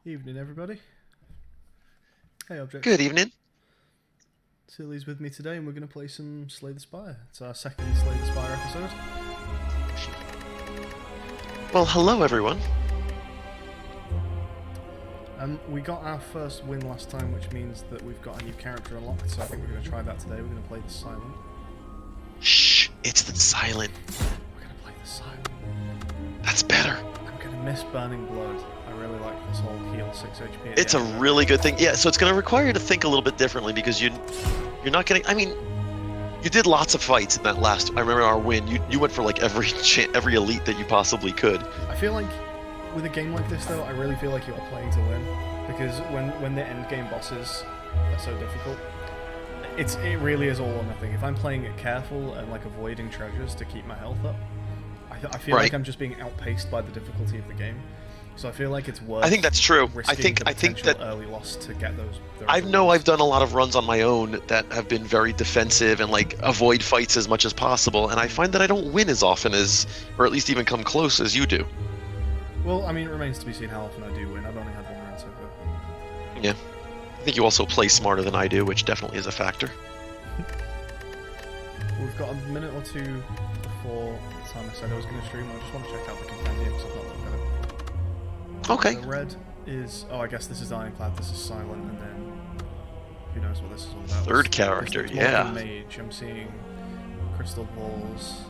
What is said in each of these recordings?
Evening, everybody. Hey, Object. Good evening. Silly's with me today, and we're going to play some Slay the Spire. It's our second Slay the Spire episode. Well, hello everyone. We got our first win last time, which means that we've got a new character unlocked, so I think we're going to try that today. We're going to play the Silent. Shh, it's the silent. We're going to play the Silent. That's better. I'm going to miss Burning Blood. I really like this whole heal 6 HP. It's a really good thing. Yeah, so it's going to require you to think a little bit differently because you're not getting. I mean, you did lots of fights in that last. I remember our win. You went for like every elite that you possibly could. I feel like with a game like this, though, I really feel like you are playing to win because when the end game bosses are so difficult, it really is all or nothing. If I'm playing it careful and like avoiding treasures to keep my health up, I feel like I'm just being outpaced by the difficulty of the game. So I feel like it's worth. I think that's true. I think that early loss to get those. I've done a lot of runs on my own that have been very defensive and like avoid fights as much as possible, and I find that I don't win as often as, or at least even come close as you do. Well, I mean, it remains to be seen how often I do win. I've only had one run so far. Yeah, I think you also play smarter than I do, which definitely is a factor. We've got a minute or two before the time I said I was going to stream. I just want to check out the compendium because I've not looked at it. Okay. So red is... Oh, I guess this is Ironclad, this is Silent, and then... Who knows what this is all about. Third character, it's yeah. Like a mage. I'm seeing crystal balls,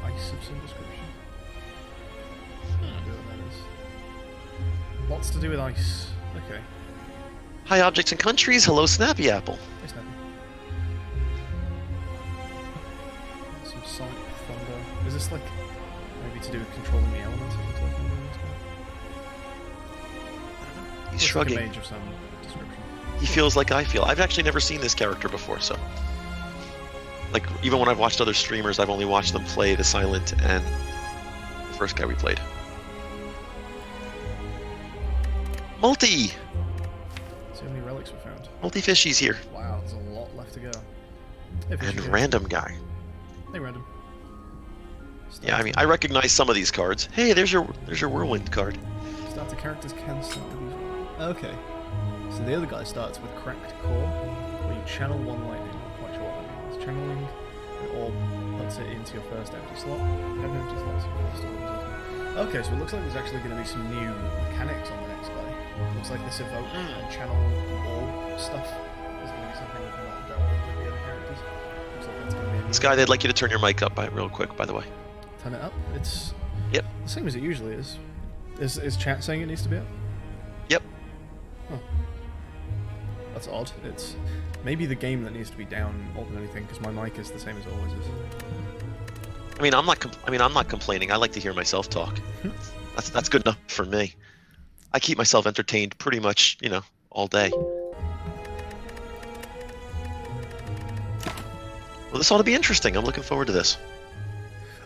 ice of some description. I don't know what that is. Lots to do with ice. Okay. Hi, objects and countries. Hello, Snappy Apple. Hey, Snappy. Some sonic thunder. Is this like maybe to do with controlling the elements? It looks like I'm doing this now. He's shrugging. Like a mage of some description. He feels like I feel. I've actually never seen this character before, so... Like, even when I've watched other streamers, I've only watched them play the Silent and the first guy we played. Multi! See how many relics we found. Multi-fishies here. Wow, there's a lot left to go. Hey, And Fishy. random guy. Hey, random. Yeah, I mean, I recognize some of these cards. Hey, there's your whirlwind card. Starter characters can start with these ones. Okay. So the other guy starts with Cracked Core, where you channel one lightning. I'm not quite sure what that means. Channeling the orb puts it into your first empty slot. You have empty slots. Okay, so it looks like there's actually going to be some new mechanics on the next guy. Looks like this evoke and channel orb stuff is going to be something we've not dealt with the other characters. Looks like that's going to be a new This guy, they'd like you to turn your mic up real quick, by the way. Turn it up. It's Yep. the same as it usually is. Is chat saying it needs to be up? Yep. Huh. That's odd. It's maybe the game that needs to be down more than anything, because my mic is the same as it always is. I mean, I'm not complaining. I like to hear myself talk. That's good enough for me. I keep myself entertained pretty much, all day. Well, this ought to be interesting. I'm looking forward to this.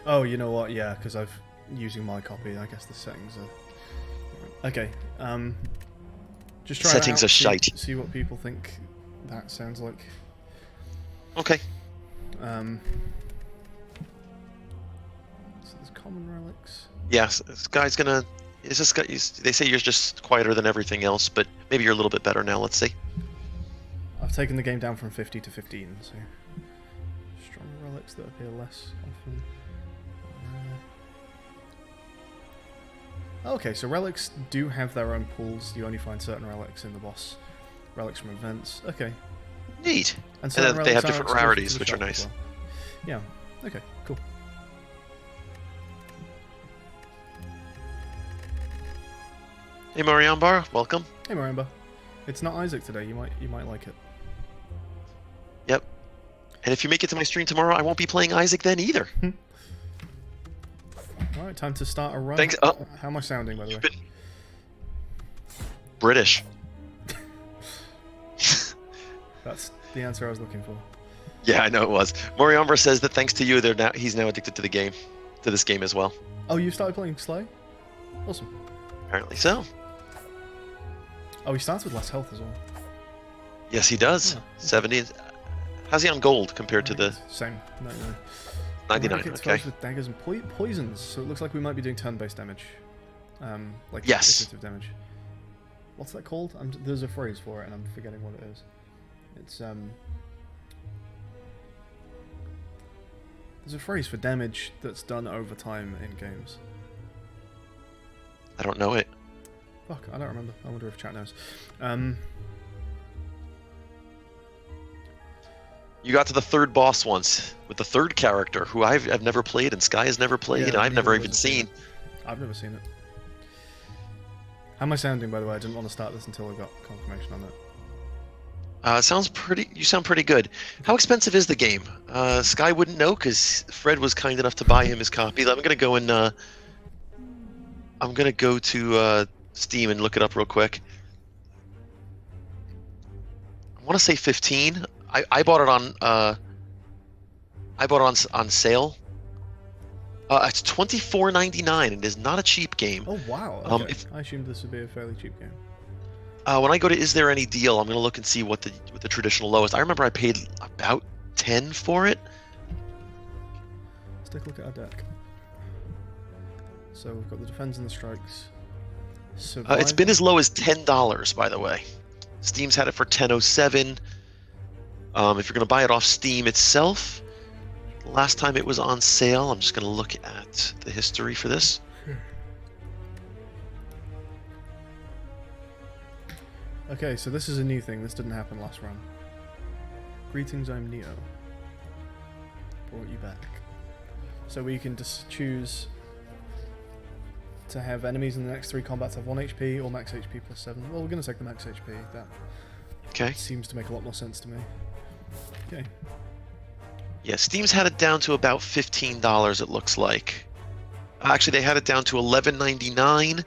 Oh, you know what? Yeah, because I've using my copy. I guess the settings are okay. Just try Settings it out, are shite. See what people think that sounds like. Okay. So there's common relics. Yes, this guy's gonna. Is this guy? They say you're just quieter than everything else, but maybe you're a little bit better now. Let's see. I've taken the game down from 50 to 15, so strong relics that appear less often. Okay, so relics do have their own pools. You only find certain relics in the boss. Relics from events. Okay. Neat. And then they have relics are different exclusive to rarities, the which are shop as nice. well. Yeah. Okay. Cool. Hey, Mariambar, welcome. Hey, Marimba. It's not Isaac today. You might like it. Yep. And if you make it to my stream tomorrow, I won't be playing Isaac then either. All right, time to start a run. Thanks. Oh. How am I sounding, by the way? British. That's the answer I was looking for. Yeah, I know it was. Moriamber says that thanks to you, he's now addicted to the game, to this game as well. Oh, you started playing Slay? Awesome. Apparently so. Oh, he starts with less health as well. Yes, he does. Yeah. 70. How's he on gold compared to the same? 99? It's Okay. with daggers and poisons, so it looks like we might be doing turn-based damage. Like Yes. iterative damage. What's that called? There's a phrase for it, and I'm forgetting what it is. It's There's a phrase for damage that's done over time in games. I don't know it. Fuck, I don't remember. I wonder if chat knows. You got to the third boss once with the third character who I've never played and Sky has never played. Yeah, I've never neither even has seen. I've never seen it. How am I sounding, by the way? I didn't want to start this until I got confirmation on that. Sounds pretty. You sound pretty good. How expensive is the game? Sky wouldn't know because Fred was kind enough to buy him his copy. I'm gonna go and I'm gonna go to Steam and look it up real quick. I want to say 15. I bought it on sale. It's $24.99. It is not a cheap game. Oh wow! Okay. I assumed this would be a fairly cheap game. When I go to Is There Any Deal, I'm gonna look and see what the traditional lowest. I remember I paid about 10 for it. Let's take a look at our deck. So we've got the defense and the strikes. It's been as low as $10, by the way. Steam's had it for $10.07. If you're gonna buy it off Steam itself, last time it was on sale, I'm just gonna look at the history for this. Okay, so this is a new thing. This didn't happen last run. Greetings, I'm Neo. Brought you back. So we can just choose to have enemies in the next 3 combats have 1 HP or max HP plus 7. Well, we're going to take the max HP. That seems to make a lot more sense to me. Okay. Yeah, Steam's had it down to about $15, it looks like. Actually, they had it down to $11.99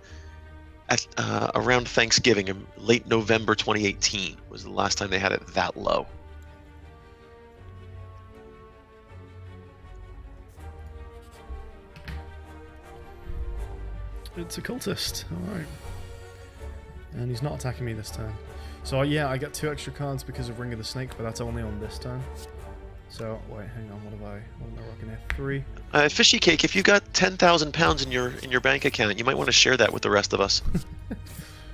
at around Thanksgiving in late November 2018 was the last time they had it that low. It's a cultist, alright. And he's not attacking me this turn. So yeah, I get 2 extra cards because of Ring of the Snake, but that's only on this turn. So, wait, hang on, what am I rocking here? 3? Fishy Cake, if you got £10,000 in your bank account, you might want to share that with the rest of us.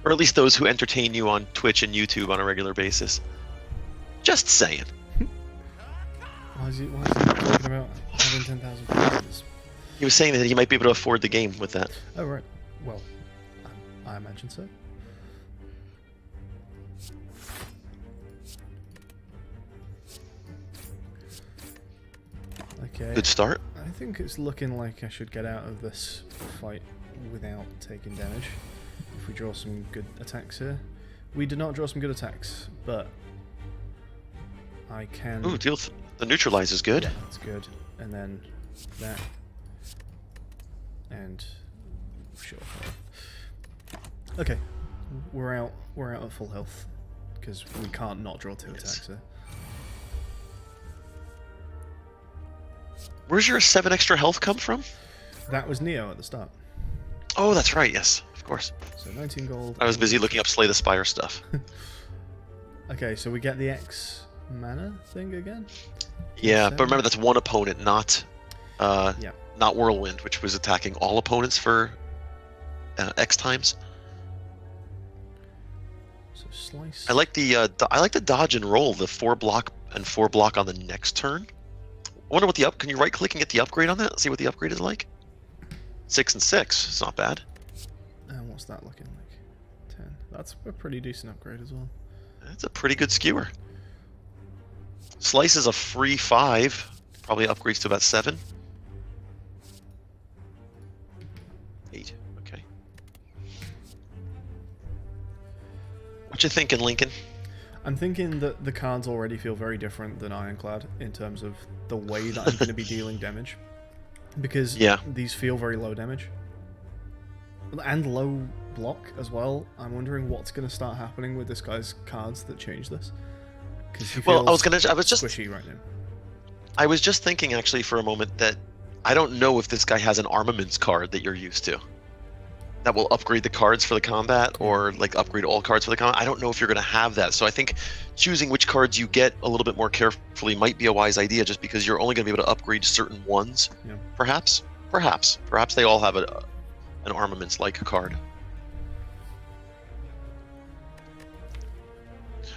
Or at least those who entertain you on Twitch and YouTube on a regular basis. Just saying. Why is he talking about having £10,000? He was saying that he might be able to afford the game with that. Oh, right. Well, I imagine so. Okay. Good start. I think it's looking like I should get out of this fight without taking damage. If we draw some good attacks here. We did not draw some good attacks, but I can... Ooh, the neutralize is good. Yeah, that's good. And then that. And... Sure. Okay. We're out at full health. Because we can't not draw 2 attacks here. Where's your 7 extra health come from? That was Neo at the start. Oh, that's right, yes. Of course. So 19 gold. I was busy looking up Slay the Spire stuff. Okay, so we get the X mana thing again? Yeah, but remember that's one opponent, not not Whirlwind, which was attacking all opponents for X times. So slice. I like the dodge and roll, the 4 block and 4 block on the next turn. I wonder what can you right click and get the upgrade on that? See what the upgrade is like? 6 and 6. It's not bad. And what's that looking like? 10. That's a pretty decent upgrade as well. That's a pretty good skewer. Slice is a free 5. Probably upgrades to about 7. 8. Okay. What you thinking, Lincoln? I'm thinking that the cards already feel very different than Ironclad in terms of the way that I'm going to be dealing damage. Because these feel very low damage. And low block as well. I'm wondering what's going to start happening with this guy's cards that change this. Because he feels squishy right now. I was just thinking actually for a moment that I don't know if this guy has an armaments card that you're used to. That will upgrade the cards for the combat, or like upgrade all cards for the combat. I don't know if you're going to have that. So I think choosing which cards you get a little bit more carefully might be a wise idea, just because you're only going to be able to upgrade certain ones. Yeah. Perhaps they all have an armaments-like card.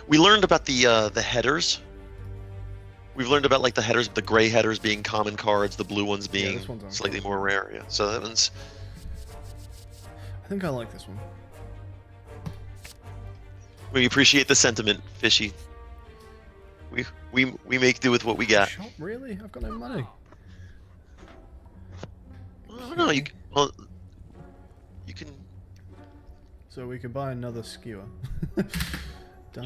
We learned about the headers. We've learned about like the headers, the gray headers being common cards, the blue ones being this one's slightly uncommon. more rare. Yeah, so that one's. I think I like this one. We appreciate the sentiment, Fishy. We make do with what we got. Shop? Really? I've got no money. Oh no, you can So we can buy another skewer. you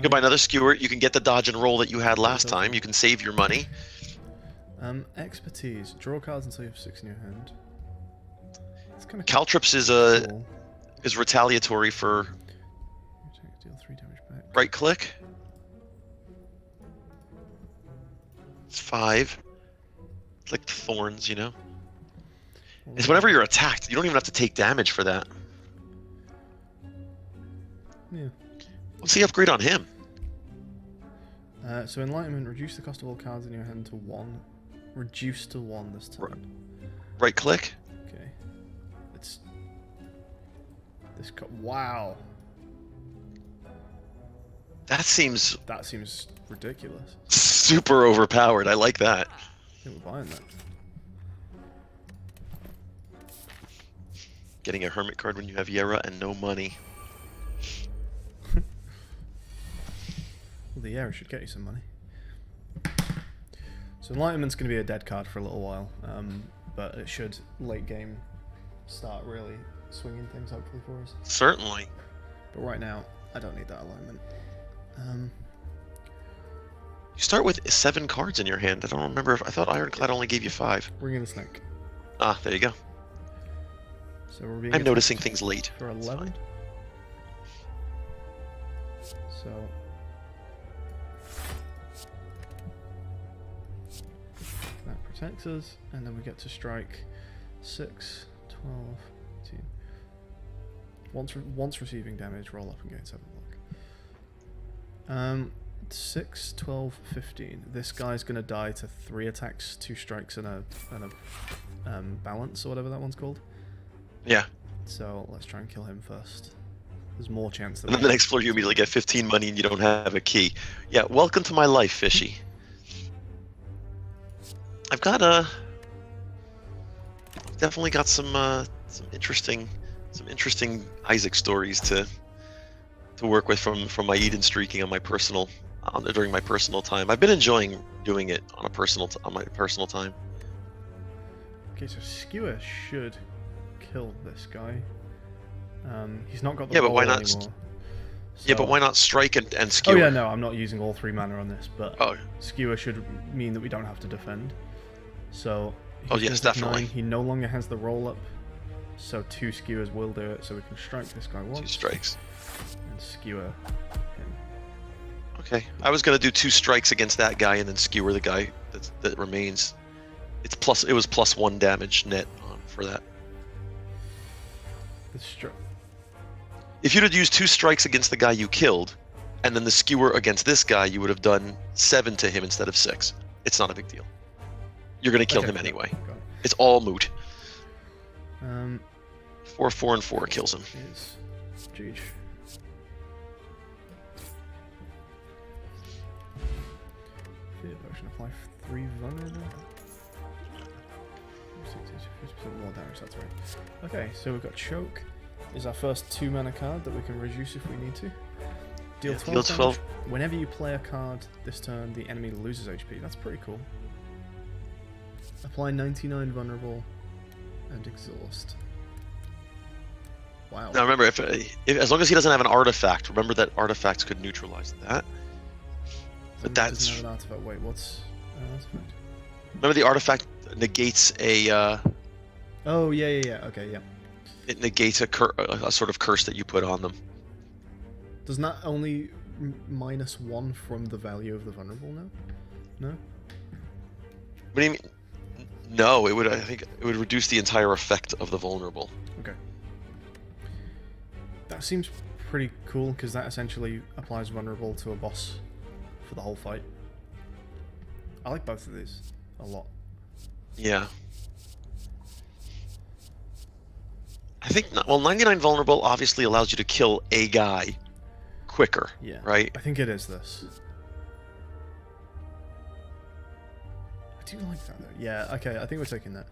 can buy another skewer. You can get the dodge and roll that you had last time. You can save your money. Expertise. Draw cards until you have 6 in your hand. It's kind of Caltrips cool. is retaliatory for Deal 3 damage back. right click. It's 5. It's like thorns, you know. It's whenever you're attacked. You don't even have to take damage for that. Yeah. What's the upgrade on him? So Enlightenment, reduce the cost of all cards in your hand to 1. Reduce to 1 this time. Right click. Okay. It's this wow. That seems That seems ridiculous. super overpowered. I like that. I think we're buying that. Getting a hermit card when you have Yera and no money. Well, the Air should get you some money. So Enlightenment's going to be a dead card for a little while, but it should late game start really swinging things hopefully for us. Certainly. But right now, I don't need that alignment. You start with 7 cards in your hand. I don't remember if I thought Ironclad only gave you 5. Ring of the Snake. Ah, there you go. So we're being I'm noticing attacked things late. for It's 11. fine. So that protects us, and then we get to strike 6, 12, 18. Once receiving damage, roll up and gain 7 block. 6, 12, 15. This guy's gonna die to 3 attacks, 2 strikes, and a balance, or whatever that one's called. Yeah. So let's try and kill him first. There's more chance that. And then the next floor you immediately get 15 money and you don't have a key. Yeah, welcome to my life, Fishy. I've got definitely got some interesting Isaac stories to work with from my Eden streaking on my personal during my personal time. I've been enjoying doing it on my personal time. Okay, so Skewer should kill this guy. He's not got the Yeah, but roll why not anymore. Yeah, but So- why not strike and Oh skewer? yeah, no, I'm not using all 3 mana on this, but Oh. Skewer should mean that we don't have to defend. So Oh, he's yes, gonna take definitely. 9. He no longer has the roll up, so 2 skewers will do it. So we can strike this guy 2 once strikes. and skewer him. Okay, I was gonna do 2 strikes against that guy and then skewer the guy that remains. It was +1 damage net for that. If you'd have used 2 strikes against the guy you killed, and then the skewer against this guy, you would have done 7 to him instead of 6. It's not a big deal. You're gonna kill him anyway. Got it. It's all moot. 4, 4, and 4 kills him. Is Jeej. Fear potion apply 3 vulnerable. 50% more damage, that's right. Okay, so we've got Choke. Is our first 2 mana card that we can reduce if we need to. Deal 12 deal 12. damage. Whenever you play a card this turn, the enemy loses HP. That's pretty cool. Apply 99 vulnerable and exhaust. Wow. Now remember, if as long as he doesn't have an artifact, remember that artifacts could neutralize that. But Doesn't that's have an artifact. Wait, what's an artifact? remember the artifact negates a Oh yeah. Okay, yeah. it negates a sort of curse that you put on them. Doesn't that only -1 from the value of the vulnerable now? No. What do you mean? No, it would. I think it would reduce the entire effect of the vulnerable. Okay. That seems pretty cool because that essentially applies vulnerable to a boss for the whole fight. I like both of these a lot. Yeah. I think not. Well, 99 vulnerable obviously allows you to kill a guy quicker, Yeah. right? I think it is this. I do like that though. Yeah, okay, I think we're taking that.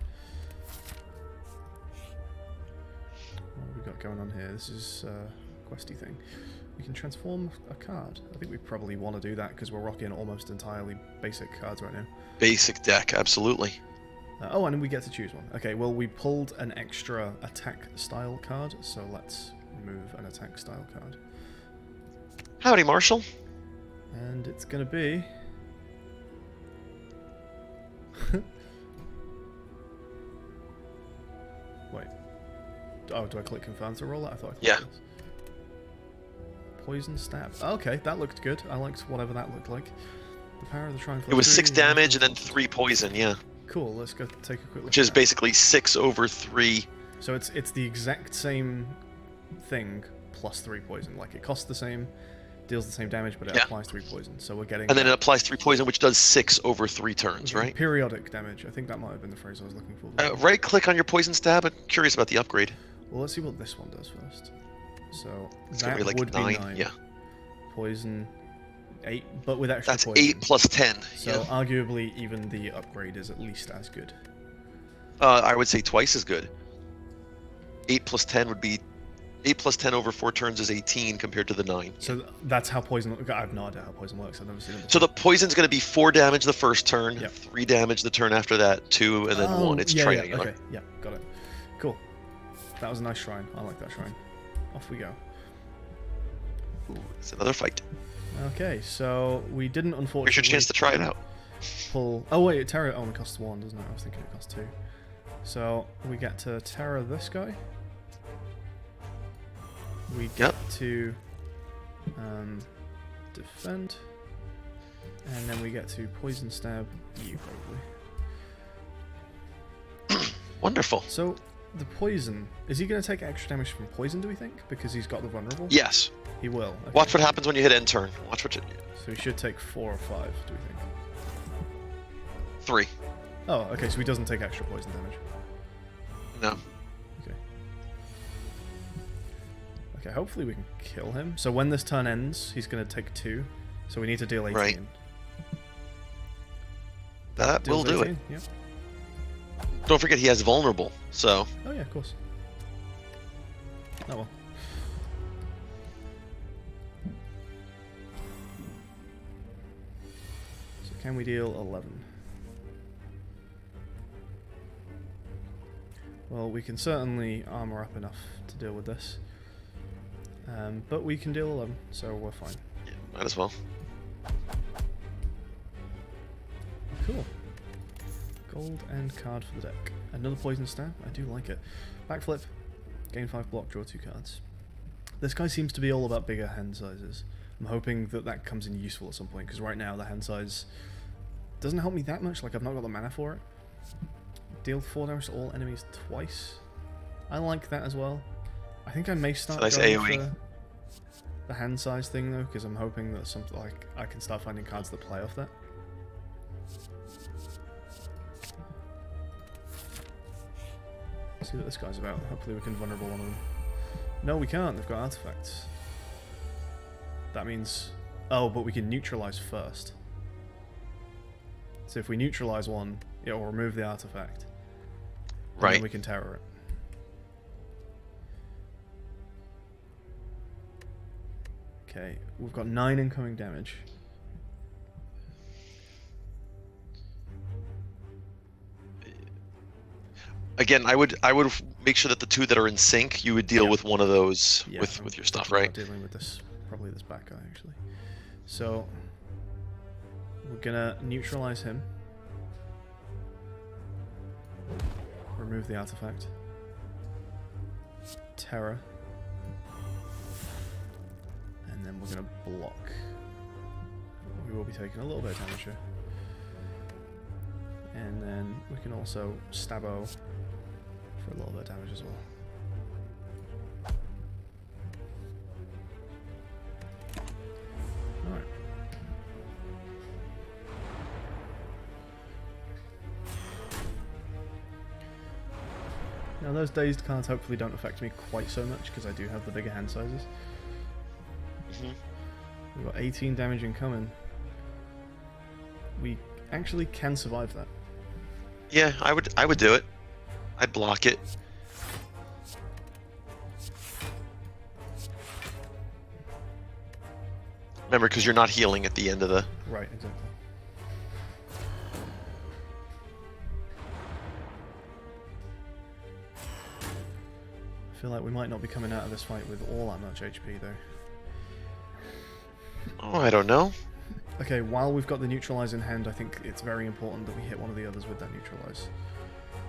What have we got going on here? This is a questy thing. We can transform a card. I think we probably want to do that because we're rocking almost entirely basic cards right now. Basic deck, absolutely. Oh, and we get to choose one. Okay, well, we pulled an extra attack style card, so let's remove an attack style card. Howdy, Marshall. And it's going to be... Wait. Oh, do I click confirm to roll that? I thought I clicked Yeah. this. Poison stab. Okay, that looked good. I liked whatever that looked like. The power of the Shrine. It was 6 damage and then 3 poison, yeah. Cool, let's go take a quick look. Which is at that. basically 6 over 3. So it's the exact same thing plus 3 poison. Like it costs the same, deals the same damage, but it applies 3 poison. So we're getting. And then it applies 3 poison, which does 6 over 3 turns, right? Periodic damage. I think that might have been the phrase I was looking for. Right click on your poison stab. I'm curious about the upgrade. Well, let's see what this one does first. So It's that gonna be like would 9. be 9. Yeah. Poison 8, but with extra That's poison. 8 plus 10. So Yeah. arguably, even the upgrade is at least as good. I would say twice as good. 8 plus 10 would be 8 plus 10 over 4 turns is 18 compared to the 9. So that's how poison. I have no idea how poison works. I've never seen it before. So the poison's going to be 4 damage the first turn, Yep. 3 damage the turn after that, 2, and then 1. It's yeah, triangular. Yeah, okay, yeah, got it. Cool. That was a nice shrine. I like that shrine. Off we go. Ooh, it's another fight. Okay, so we didn't unfortunately. Here's your chance to try it out. Pull. Oh wait, Terra only costs 1, doesn't it? I was thinking it costs 2. So we get to Terra this guy. We get to defend, and then we get to poison stab you probably. Wonderful. So the poison, is he going to take extra damage from poison? Do we think because he's got the vulnerable? Yes. He will. Okay. Watch what happens when you hit end turn. Watch what you. So he should take 4 or 5. Do we think? 3. Oh, okay. So he doesn't take extra poison damage. No. Okay. Okay. Hopefully we can kill him. So when this turn ends, he's going to take 2. So we need to deal 18. Right. That will do it. Yeah. Don't forget he has vulnerable. So. Oh yeah, of course. Oh well. So can we deal 11? Well, we can certainly armor up enough to deal with this. But we can deal 11, so we're fine. Yeah, might as well. Cool. Gold and card for the deck. Another poison stab. I do like it. Backflip. Gain 5 block, draw 2 cards. This guy seems to be all about bigger hand sizes. I'm hoping that that comes in useful at some point, because right now the hand size doesn't help me that much. Like, I've not got the mana for it. Deal 4 damage to all enemies twice. I like that as well. I think I may start Nice going AoE. for the hand size thing though, because I'm hoping that something like I can start finding cards that play off that. See what this guy's about. Hopefully we can vulnerable one of them. No, we can't. They've got artifacts. That means... Oh, but we can neutralize first. So if we neutralize one, it will remove the artifact. And Right. then we can terror it. Okay, we've got 9 incoming damage. Again, I would make sure that the 2 that are in sync, you would deal Yeah. with one of those Yeah, with your stuff, thinking right? about dealing with this, probably this back guy actually. So we're gonna neutralize him. Remove the artifact. Terror. And then we're gonna block. We will be taking a little bit of damage here. And then we can also stabbo for a little bit of damage as well. Alright. Now those dazed cards hopefully don't affect me quite so much because I do have the bigger hand sizes. We've got 18 damage incoming. We actually can survive that. Yeah, I would do it. I'd block it. Remember, because you're not healing at the end of the... Right, exactly. I feel like we might not be coming out of this fight with all that much HP though. Oh, I don't know. Okay, while we've got the neutralize in hand, I think it's very important that we hit one of the others with that neutralize.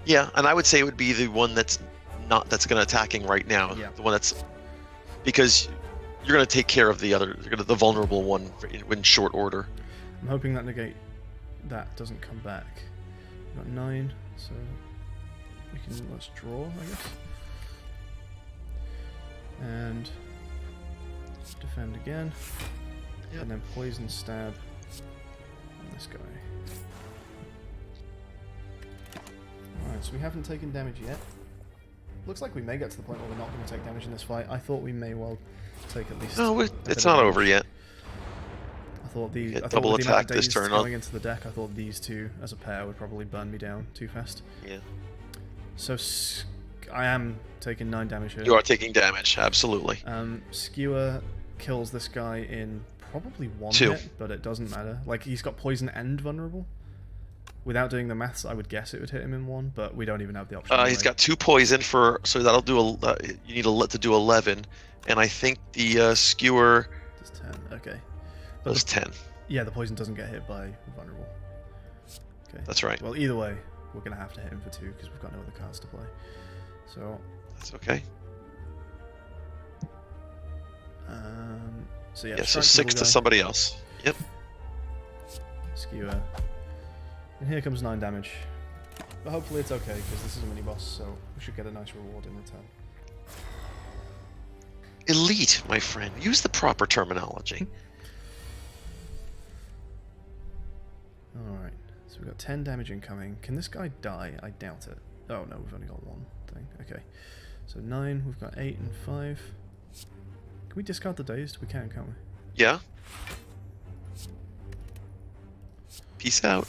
Yeah, and I would say it would be the one that's gonna attacking right now. Yeah. The one that's, because you're gonna take care of the other, the vulnerable one in short order. I'm hoping that that doesn't come back. We've got 9, so let's draw, I guess. And defend again. Yep. And then poison stab on this guy. Alright, so we haven't taken damage yet. Looks like we may get to the point where we're not going to take damage in this fight. I thought we may well take at least... No, it's not over yet. I thought the double with the amount attack of this days turn going into the deck, I thought these two as a pair would probably burn me down too fast. Yeah. So I am taking 9 damage here. You are taking damage, absolutely. Skewer kills this guy in probably 1 2 hit, but it doesn't matter. Like, he's got poison and vulnerable. Without doing the maths, I would guess it would hit him in 1, but we don't even have the option. He's got 2 poison so that'll do you need to do 11, and I think the skewer does 10. Okay. But does 10. Yeah, the poison doesn't get hit by vulnerable. Okay. That's right. Well, either way, we're gonna have to hit him for 2 because we've got no other cards to play. So. That's okay. So yeah. Yeah. So 6 to somebody else. Yep. Skewer. And here comes 9 damage. But hopefully it's okay, because this is a mini-boss, so we should get a nice reward in return. Elite, my friend. Use the proper terminology. Alright, so we've got 10 damage incoming. Can this guy die? I doubt it. Oh no, we've only got 1 thing. Okay. So 9, we've got 8 and 5. Can we discard the dazed? We can, can't we? Yeah. Peace out.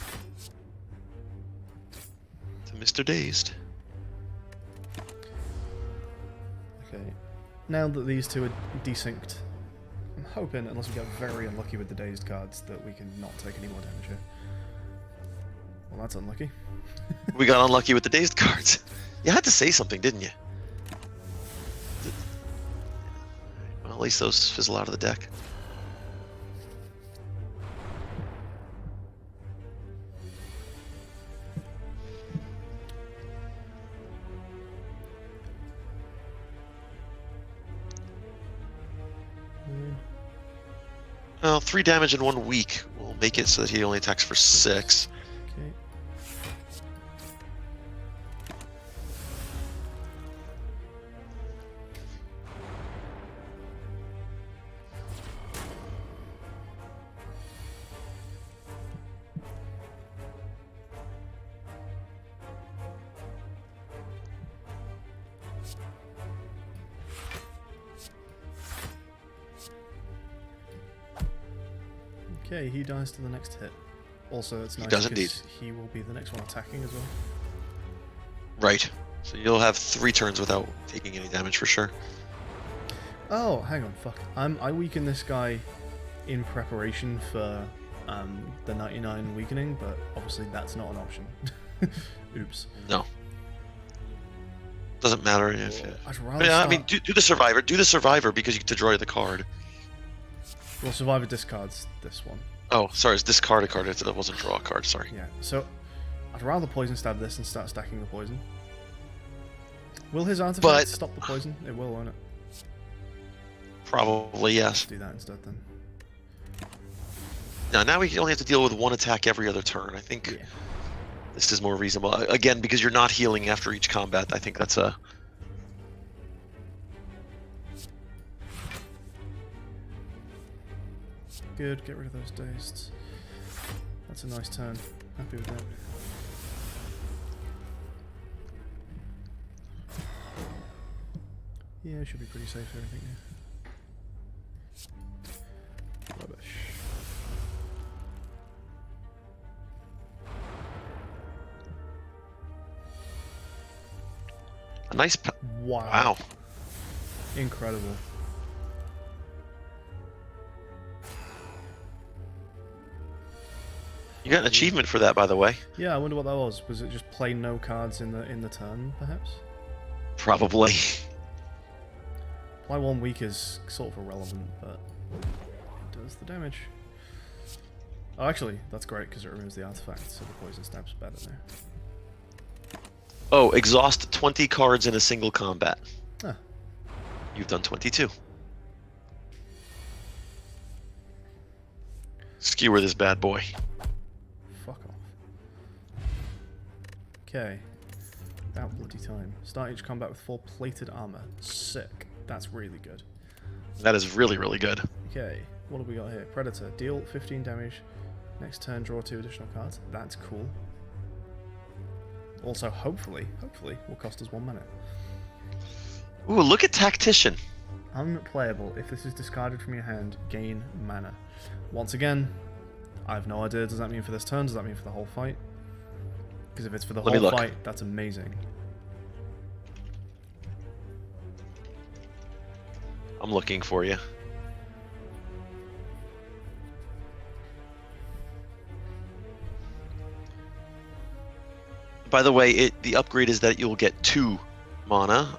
To Mr. Dazed. Okay. Now that these two are desynced, I'm hoping, unless we get very unlucky with the dazed cards, that we can not take any more damage here. Well, that's unlucky. We got unlucky with the dazed cards. You had to say something, didn't you? Well, at least those fizzle out of the deck. Well, 3 damage in 1 week will make it so that he only attacks for 6. Okay. Okay, he dies to the next hit. Also, it's nice does because he will be the next one attacking as well. Right. So you'll have 3 turns without taking any damage for sure. Oh, hang on, fuck. I weaken this guy in preparation for the 99 weakening, but obviously that's not an option. Oops. No. Doesn't matter if. I'd rather Yeah, I mean, do the survivor. Do the survivor because you get to draw the card. Well, survivor discards this one. Oh, sorry, it's discard a card. It wasn't draw a card. Sorry. Yeah. So I'd rather poison stab this and start stacking the poison. Will his artifact stop the poison? It will, won't it? Probably yes. Let's do that instead then. Now we only have to deal with 1 attack every other turn. I think this is more reasonable. Again, because you're not healing after each combat. I think that's a. Good, get rid of those dazed. That's a nice turn. Happy with that. Yeah, it should be pretty safe for everything. Yeah. Rubbish. A nice. Wow. Wow. Incredible. You got an achievement for that, by the way. Yeah, I wonder what that was. Was it just play no cards in the turn, perhaps? Probably. Play 1 week is sort of irrelevant, but it does the damage. Oh, actually, that's great because it removes the artifact, so the poison stab's better there. Oh, exhaust 20 cards in a single combat. Ah. You've done 22. Skewer this bad boy. Fuck off. Okay. About bloody time. Start each combat with 4 plated armor. Sick. That's really good. That is really, really good. Okay. What have we got here? Predator. Deal 15 damage. Next turn, draw 2 additional cards. That's cool. Also, hopefully, will cost us 1 mana. Ooh, look at Tactician. Unplayable. If this is discarded from your hand, gain mana. Once again, I have no idea. Does that mean for this turn? Does that mean for the whole fight? Because if it's for the Let me whole look. fight, that's amazing. I'm looking for you. By the way, the upgrade is that you'll get 2 mana.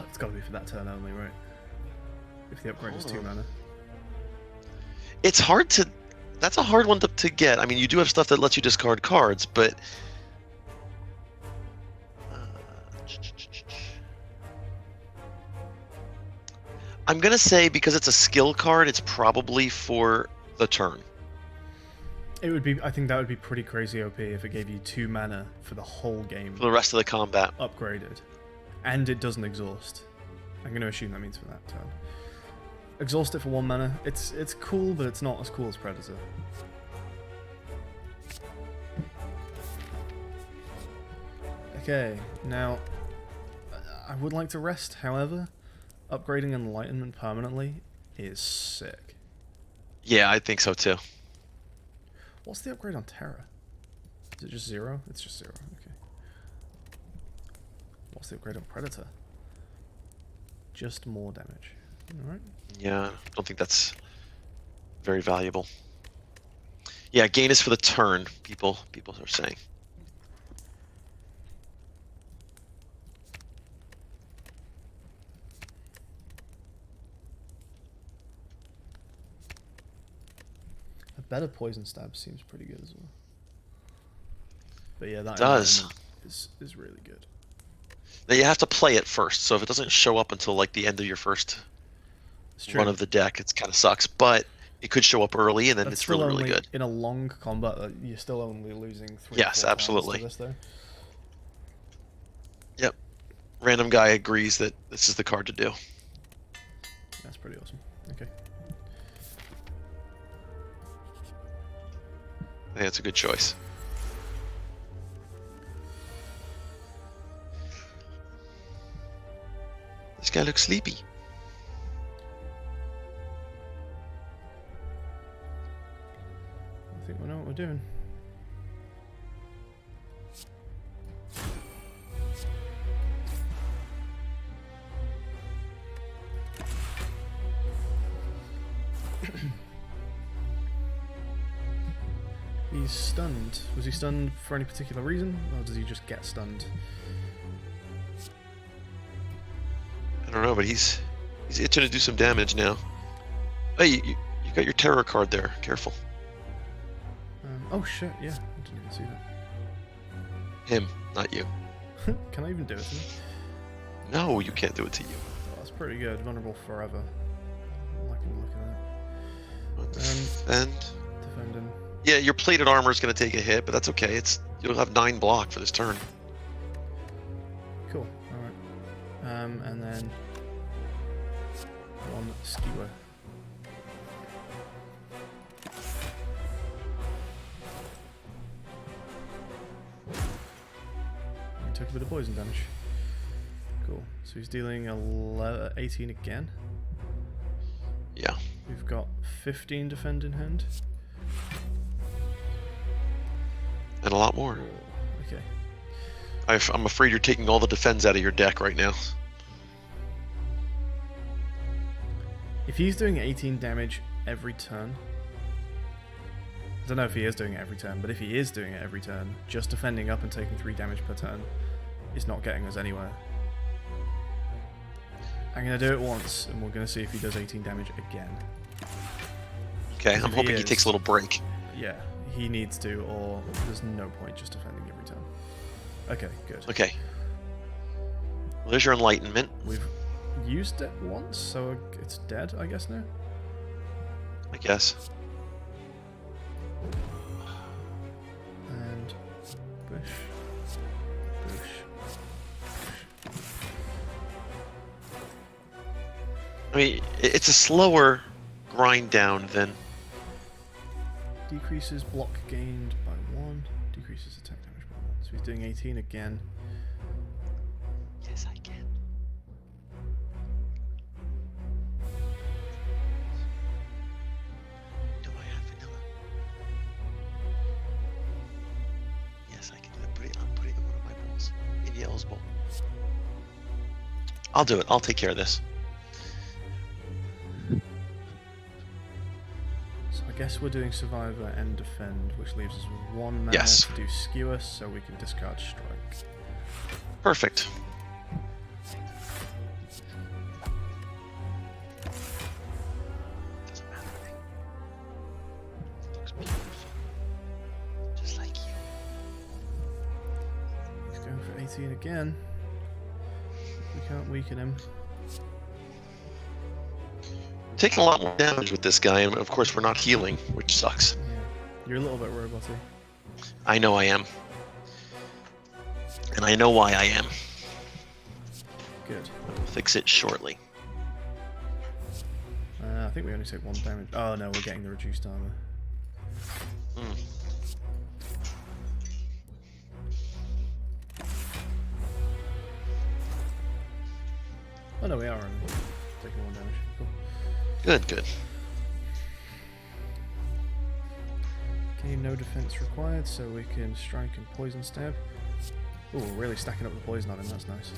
It's got to be for that turn only, right? If the upgrade is 2 mana. It's hard to... That's a hard one to get. I mean, you do have stuff that lets you discard cards, but... I'm going to say because it's a skill card, it's probably for the turn. It would be. I think that would be pretty crazy OP if it gave you 2 mana for the whole game. For the rest of the combat. Upgraded. And it doesn't exhaust. I'm going to assume that means for that turn. Exhaust it for 1 mana. It's cool, but it's not as cool as Predator. Okay, now I would like to rest, however, upgrading Enlightenment permanently is sick. Yeah, I think so too. What's the upgrade on Terra? Is it just 0? It's just 0, okay. What's the upgrade on Predator? Just more damage. Alright. Yeah, I don't think that's very valuable. Yeah, gain is for the turn, people are saying. A better poison stab seems pretty good as well. But yeah, that does. Is really good. Now you have to play it first, so if it doesn't show up until like the end of your first run of the deck, it kind of sucks. But it could show up early, and then it's really, really good. In a long combat, you're still only losing 3 Yes, 4 absolutely. to this, though. Yep. Random guy agrees that this is the card to do. That's pretty awesome. Okay. I think it's a good choice. This guy looks sleepy. I think we know what we're doing. He's stunned. Was he stunned for any particular reason, or does he just get stunned? I don't know, but he's itching to do some damage now. Hey, you got your terror card there. Careful. Oh shit! Yeah, I didn't even see that. Him, not you. Can I even do it to him? No, you can't do it to you. Oh, that's pretty good. Vulnerable forever. I like him looking at Defend. defend him. Yeah, your plated armor is going to take a hit, but that's okay. You'll have 9 block for this turn. Cool. All right. And then 1 skewer. He took a bit of poison damage. So he's dealing 18 again. Yeah. We've got 15 defend in hand. And a lot more. Oh, okay. I'm afraid you're taking all the defense out of your deck right now. If he's doing 18 damage every turn, I don't know if he is doing it every turn, but if he is doing it every turn, just defending up and taking 3 damage per turn is not getting us anywhere. I'm going to do it once, and we're going to see if he does 18 damage again. Okay, I'm hoping he takes a little break. Yeah, he needs to, or there's no point just defending every turn. Okay, good. Okay. Well, there's your enlightenment. We've used it once, so it's dead, I guess, now? I guess. And push, push. I mean, it's a slower grind down than... Decreases block gained by 1, decreases attack damage by 1. So he's doing 18 again. Yes, I can. Do I have vanilla? Yes, I can do that. I'm putting it in one of my bowls. In Yellow's bowl. I'll do it. I'll take care of this. So I guess we're doing Survivor and Defend, which leaves us with 1 mana Yes. to do Skewer, so we can discard Strike. Perfect. Doesn't matter to me. Looks beautiful. Just like you. He's going for 18 again. We can't weaken him. Taking a lot more damage with this guy, and of course we're not healing, which sucks. Yeah. You're a little bit roboty. I know I am. And I know why I am. Good. I'll fix it shortly. I think we only take 1 damage. Oh no, we're getting the reduced armor. Mm. Oh no, we are only taking 1 damage. Cool. Good, good. Okay, no defense required, so we can strike and poison stab. Oh, we're really stacking up the poison on him, that's nice.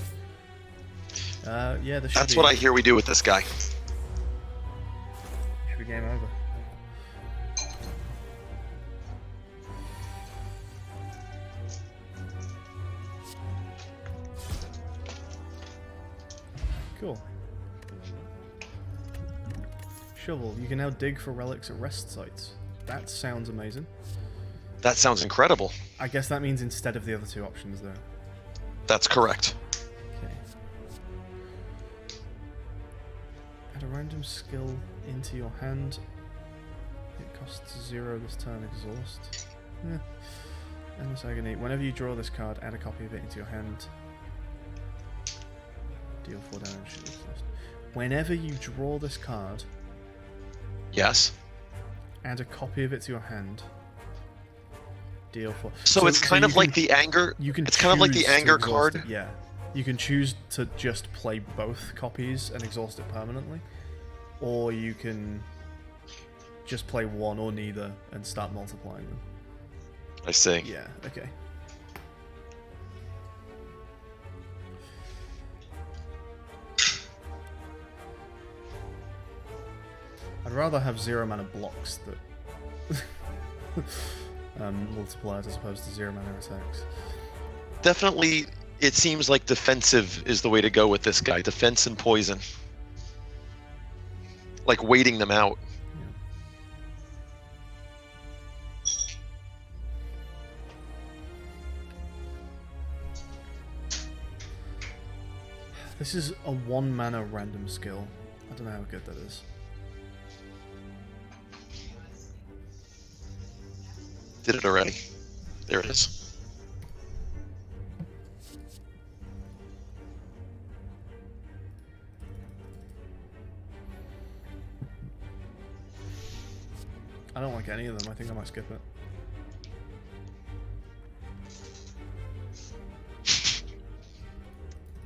Yeah, this should That's be, what I hear we do with this guy. should be game over. Cool. Shovel, you can now dig for relics at rest sites. That sounds amazing. That sounds incredible. I guess that means instead of the other 2 options, though. That's correct. Okay. Add a random skill into your hand. It costs 0 this turn, exhaust. Endless Agony. Whenever you draw this card, add a copy of it into your hand. Deal 4 damage. Exhaust. Whenever you draw this card, Yes. add a copy of it to your hand. Deal 4. So it's kind of like the anger. You can. It's kind of like the choose to anger exhaust card. it, yeah. You can choose to just play both copies and exhaust it permanently, or you can just play one or neither and start multiplying them. I see. Yeah. Okay. I'd rather have 0 mana blocks that multipliers as opposed to 0 mana attacks. Definitely, it seems like defensive is the way to go with this guy. Defense and poison. Like waiting them out. This is a 1 mana random skill. I don't know how good that is. Did it already. There it is. I don't like any of them. I think I might skip it.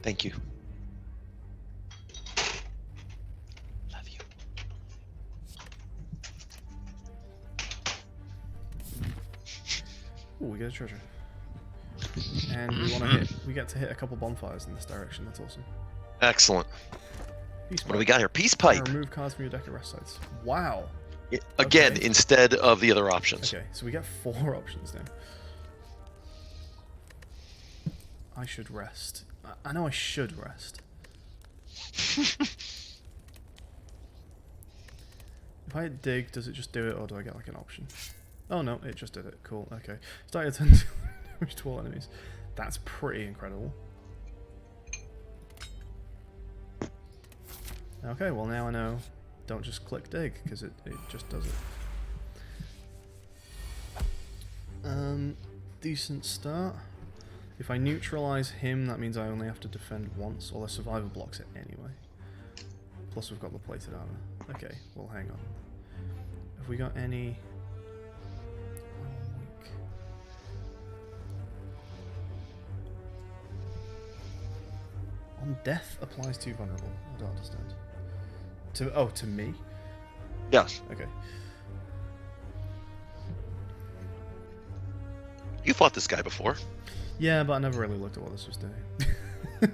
Thank you. get a treasure. And we want to hit. We get to hit a couple bonfires in this direction. That's awesome. Excellent. Peace What do we pipe. got here? Peace pipe. Remove cards from your deck of rest sites. Wow. Again, Okay. instead of the other options. Okay, so we get 4 options now. I should rest. I know I should rest. If I hit dig, does it just do it, or do I get like an option? Oh no, it just did it. Cool. Okay. Start your turn to damage to all enemies. That's pretty incredible. Okay, well now I know. Don't just click dig, because it just does it. Decent start. If I neutralize him, that means I only have to defend once, although survivor blocks it anyway. Plus we've got the plated armor. Okay, well hang on. Have we got any... On death applies to vulnerable. I don't understand. To me? Yes. Okay. You fought this guy before. Yeah, but I never really looked at what this was doing. Right,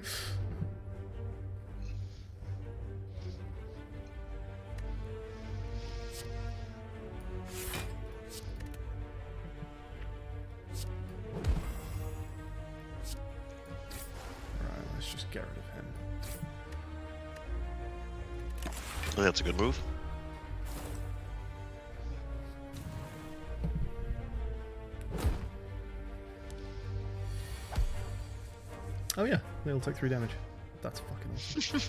let's just get rid of him. I think that's a good move. Oh yeah, they'll take 3 damage. That's fucking awesome.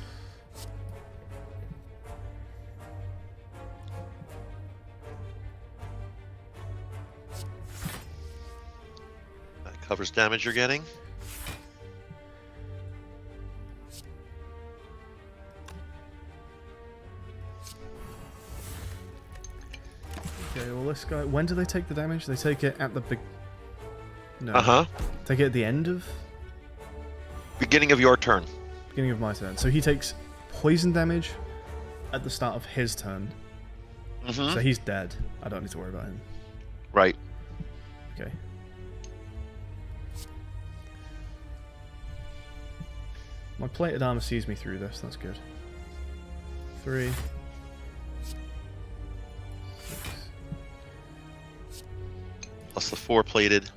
That covers damage you're getting. Okay, well this guy... When do they take the damage? They take it at the big... No. Uh-huh. Take it at the end of... Beginning of your turn. Beginning of my turn. So he takes poison damage at the start of his turn. Mm-hmm. So he's dead. I don't need to worry about him. Right. Okay. My plated armor sees me through this. That's good. 3. 6. Plus the 4 plated.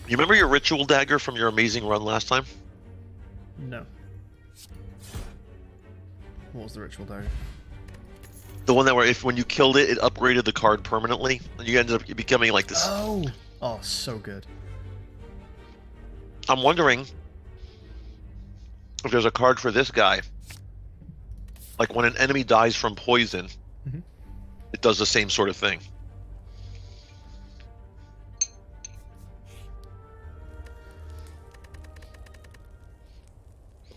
You remember your ritual dagger from your amazing run last time? No. What was the ritual dagger? The one that where when you killed it, it upgraded the card permanently, and you ended up becoming like this. Oh! Oh, so good. I'm wondering if there's a card for this guy. Like when an enemy dies from poison, it does the same sort of thing.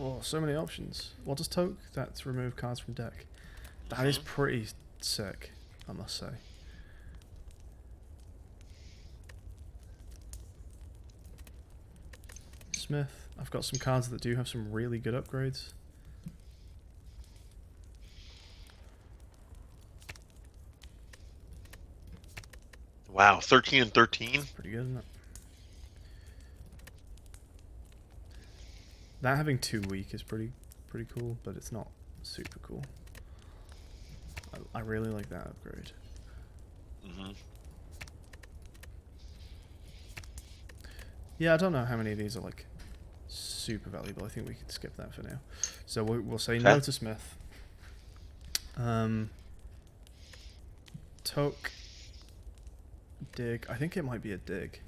Oh, so many options. What does toke? That's remove cards from deck. That is pretty sick, I must say. Smith. I've got some cards that do have some really good upgrades. Wow, 13 and 13. Pretty good, isn't it? That having 2 weak is pretty cool, but it's not super cool. I really like that upgrade. Mm-hmm. Yeah, I don't know how many of these are like super valuable. I think we can skip that for now. So we'll say no to Smith. Toke. Dig. I think it might be a dig.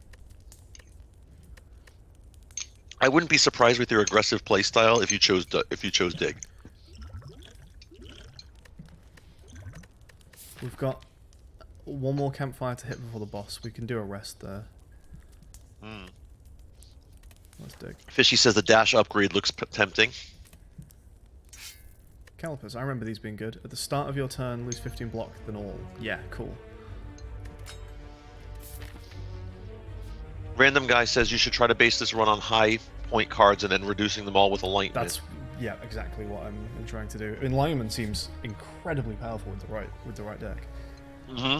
I wouldn't be surprised with your aggressive playstyle if you chose dig. We've got one more campfire to hit before the boss. We can do a rest there. Let's dig. Fishy says the dash upgrade looks tempting. Calipers. I remember these being good. At the start of your turn, lose 15 block, then all. Yeah, cool. Random guy says you should try to base this run on high point cards and then reducing them all with alignment. That's Yeah, exactly what I'm trying to do. Enlightenment seems incredibly powerful with the right deck. Mm-hmm.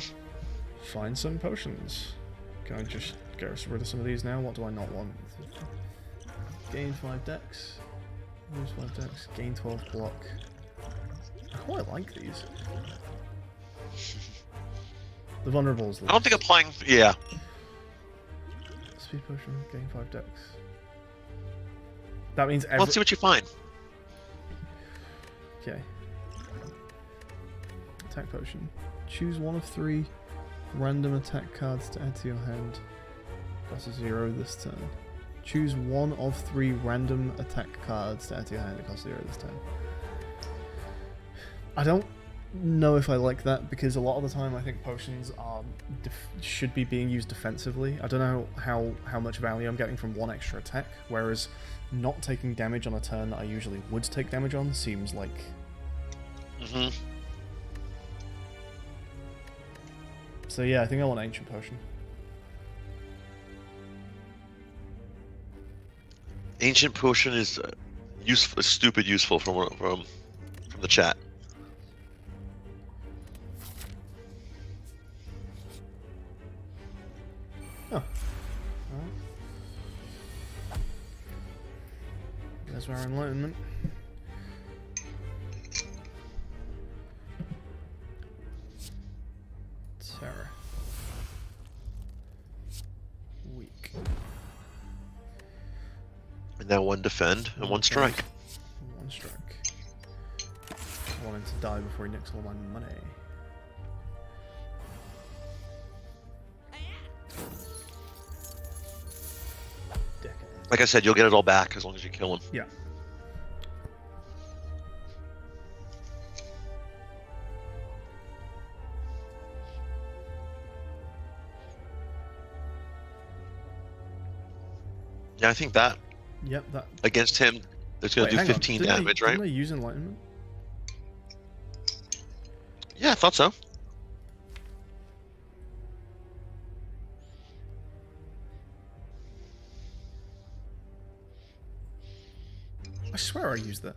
Find some potions. Can I just get rid of some of these now? What do I not want? Gain 5 decks. Lose 5 decks. Gain 12 block. I quite like these. The vulnerables. I don't think applying. Yeah. Speed potion. Gain 5 decks. That means Let's see what you find. Okay. Attack potion. Choose one of 3 random attack cards to add to your hand. Costs a 0 this turn. Choose one of 3 random attack cards to add to your hand. It costs 0 this turn. I don't know if I like that because a lot of the time I think potions are should be being used defensively. I don't know how much value I'm getting from one extra attack, whereas not taking damage on a turn that I usually would take damage on seems like... Mm-hmm. So yeah, I think I want Ancient Potion. Ancient Potion is useful, stupid useful from the chat. Oh. Alright. There's our enlightenment. Terror. Weak. And now 1 defend and 1 strike. 1 strike. I want him to die before he nicks all my money. Like I said, you'll get it all back as long as you kill him. Yeah. Yeah, I think that. Yep, that. Against him, it's going to do 15 damage, right? Didn't I use Enlightenment? Yeah, I thought so. I swear I used that.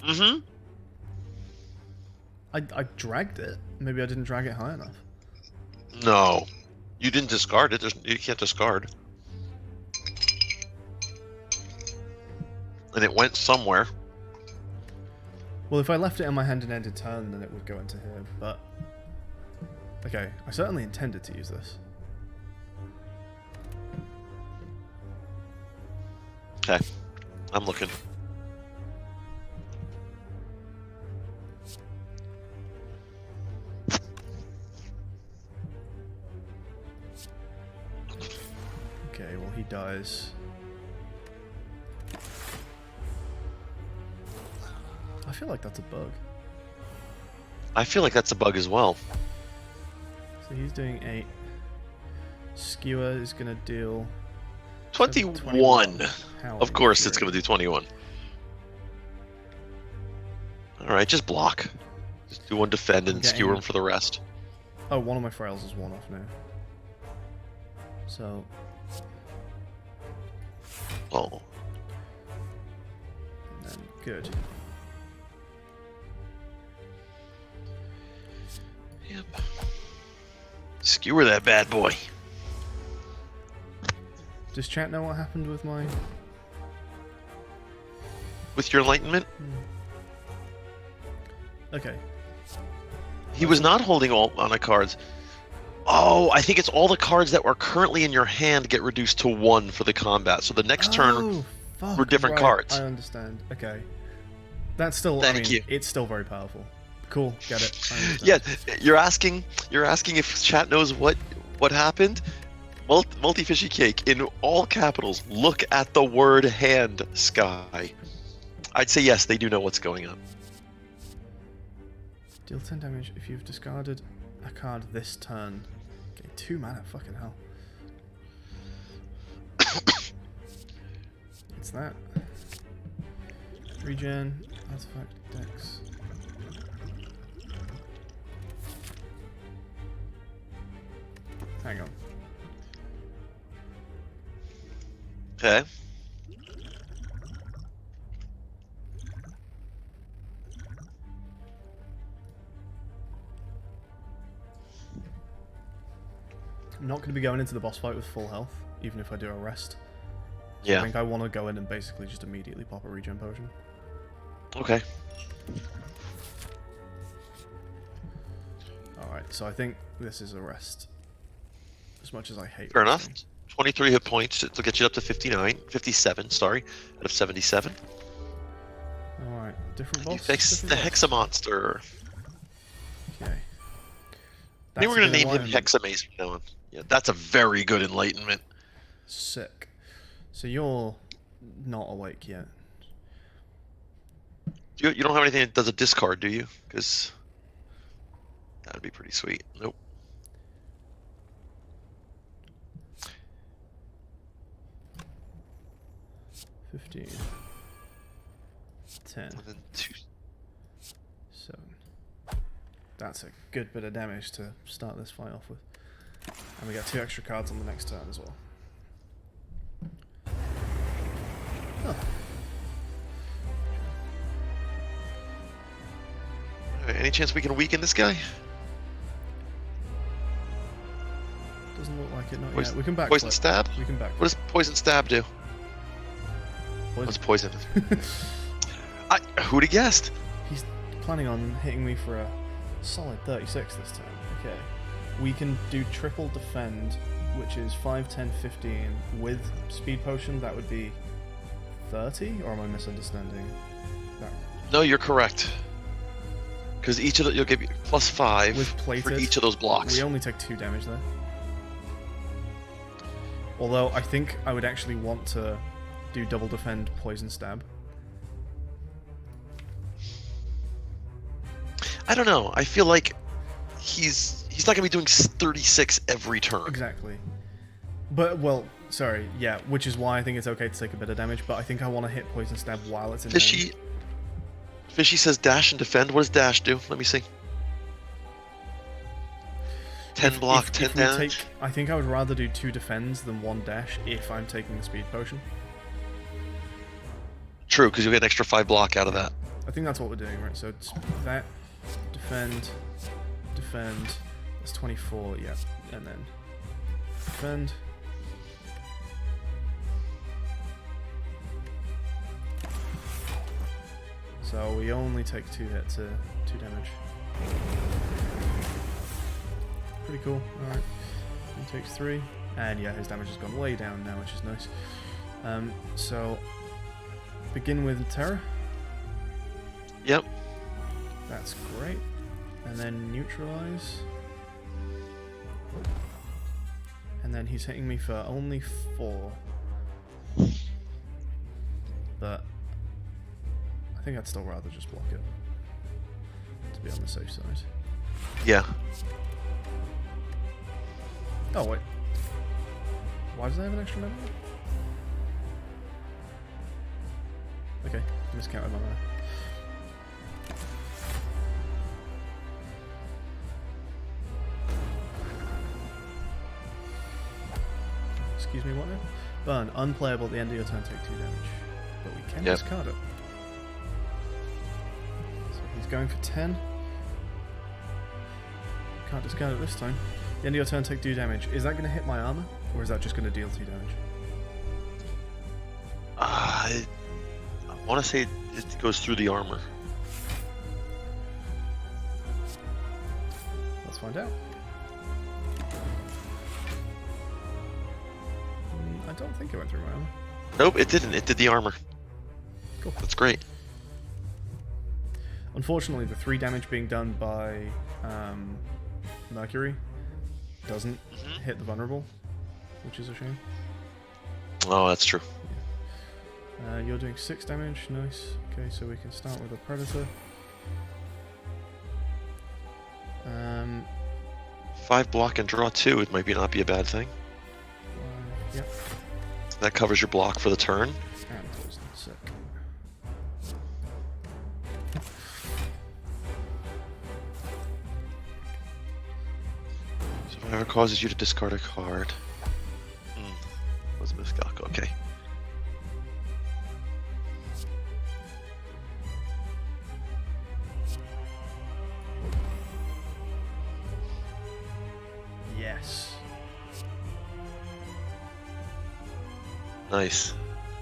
Mm-hmm. I dragged it. Maybe I didn't drag it high enough. No. You didn't discard it. You can't discard. And it went somewhere. Well, if I left it in my hand and ended turn, then it would go into here, but... Okay, I certainly intended to use this. Okay. I'm looking. Okay, well he dies. I feel like that's a bug. I feel like that's a bug as well. So he's doing 8. Skewer is going to deal... 21. How Of course it's going to do 21. Alright, just block. Just do 1 defend and skewer him for the rest. Oh, one of my frails is 1 off now. So... Oh. And then, good. Yep. Skewer that bad boy. Does chat know what happened with my... With your enlightenment? Okay. He was not holding all mana cards. Oh, I think it's all the cards that were currently in your hand get reduced to 1 for the combat. So the next turn were different cards. I understand. Okay. That's still, Thank you. It's still very powerful. Cool, get it. I understand. Yeah, you're asking if chat knows what happened? Multi-fishy cake in all capitals. Look at the word hand, Sky. I'd say yes, they do know what's going on. Deal 10 damage if you've discarded a card this turn. Okay, 2 mana, fucking hell. It's that. Regen, artifact, dex. Hang on. Okay. not going to be going into the boss fight with full health, even if I do a rest. So Yeah. I think I want to go in and basically just immediately pop a regen potion. Okay. Alright, so I think this is a rest. As much as I hate Fair enough. resting. 23 hit points. It'll get you up to 57, sorry, out of 77. Alright, different You boss. fix the different boss. Hexa monster. Okay. I think we're That's gonna a good name him enlightenment. Hexamaze from now on. Yeah, that's a very good enlightenment. Sick. So you're not awake yet. You don't have anything that does a discard, do you? Because that'd be pretty sweet. Nope. — 15. 10. And then 2. 7. That's a good bit of damage to start this fight off with. And we got 2 extra cards on the next turn as well. Huh. Alright, any chance we can weaken this guy? Doesn't look like it, not Poison- yet. We can backflip. Poison stab? We can backflip. What does poison stab do? What's poison? Who'd have guessed? He's planning on hitting me for a solid 36 this time. Okay. We can do triple defend, which is 5, 10, 15. With speed potion, that would be 30? Or am I misunderstanding that? No, you're correct. Because each of the you'll give you +5 With for plated, each of those blocks. we only take 2 damage there. Although I think I would actually want to do double defend, poison stab. I don't know. I feel like he's not gonna be doing 36 every turn. Exactly. But, well, sorry, yeah, which is why I think it's okay to take a bit of damage, but I think I want to hit poison stab while it's in range. Fishy says dash and defend. What does dash do? Let me see. 10 block, 10 we damage. I think I would rather do 2 defends than 1 dash if I'm taking the speed potion. True, because you'll get an extra 5 block out of that. I think that's what we're doing, right? So it's that, defend, that's 24, yeah, and then defend. So we only take 2 hits, 2 damage. Pretty cool, alright. He takes 3, and yeah, his damage has gone way down now, which is nice. So, begin with Terror. Yep. That's great. And then neutralize. And then he's hitting me for only 4. But I think I'd still rather just block it, to be on the safe side. Yeah. Oh wait. Why does it have an extra memory? Okay, miscounted my mana. Excuse me, what now? Burn. Unplayable at the end of your turn, take 2 damage. But we can discard it. So he's going for 10. Can't discard it this time. The end of your turn, take 2 damage. Is that going to hit my armor? Or is that just going to deal 2 damage? I want to say it goes through the armor. Let's find out. I don't think it went through my armor. Nope, it didn't. It did the armor. Cool. That's great. Unfortunately, the 3 damage being done by Mercury doesn't hit the vulnerable, which is a shame. Oh, that's true. You're doing 6 damage, nice. Okay, so we can start with a Predator. 5 block and draw 2. It might not be a bad thing. Yep. That covers your block for the turn. And poison, sick. So whatever causes you to discard a card. Was a miscalc. Okay. Yes. Nice.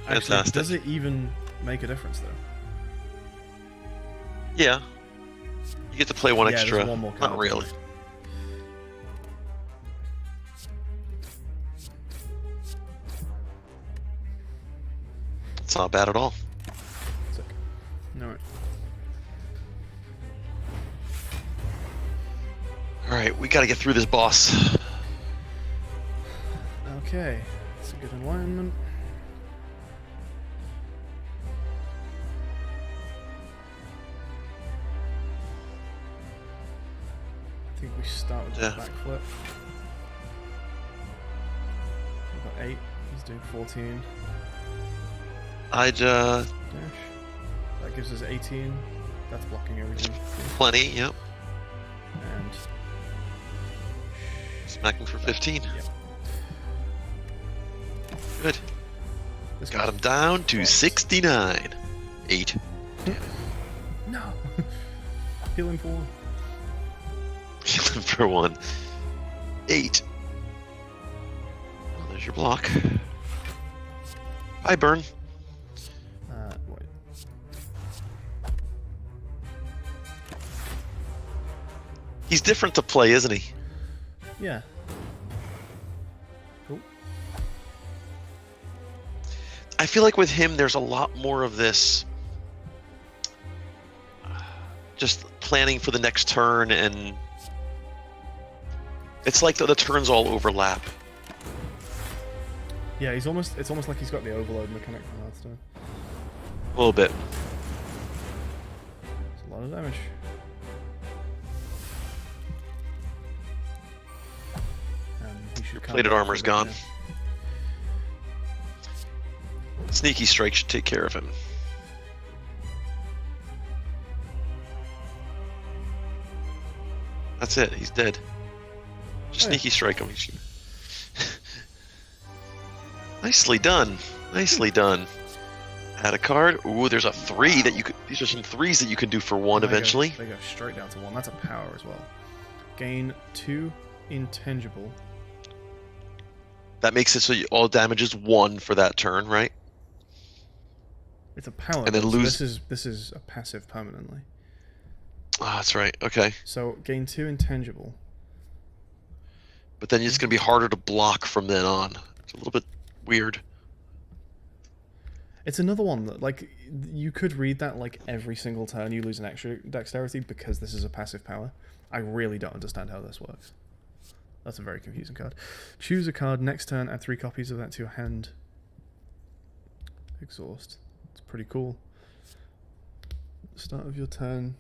Actually, Fantastic. does it even make a difference though? Yeah. You get to play one Yeah, extra. there's one more card. Not really. It's not bad at all. Sick. Alright. Alright, we gotta get through this boss. Okay. It's a good environment. I think we start with the backflip. We've got 8. He's doing 14. I'd, Dash. That gives us 18. That's blocking everything. plenty, yep. And Smacking for 15. Yep. Good. This Got guy's him down to fucked. 69. 8. No. Heal him for 1. Healing for 1. 8. Well, there's your block. Hi, Burn. Wait. He's different to play, isn't he? Yeah. Cool. I feel like with him, there's a lot more of this. Just planning for the next turn, and it's like the turns all overlap. Yeah, it's almost like he's got the overload mechanic from Hearthstone. A little bit. It's a lot of damage. And he should come Plated back armor's for gone. that, Sneaky Strike should take care of him. That's it. He's dead. Just Oh, yeah. Sneaky Strike him. He should- Nicely done. Nicely done. Add a card. Ooh, there's a 3 that you could. These are some 3s that you can do for 1 They go- eventually. They go straight down to 1. That's a power as well. Gain 2 intangible. That makes it so all damage is 1 for that turn, right? It's a power. And then though, so lose- This is a passive permanently. Oh, that's right. Okay. So gain 2 intangible. But then it's going to be harder to block from then on. It's a little bit weird. It's another one that, like, you could read that like every single turn you lose an extra dexterity because this is a passive power. I really don't understand how this works. That's a very confusing card. Choose a card next turn, add 3 copies of that to your hand. Exhaust. It's pretty cool. Start of your turn.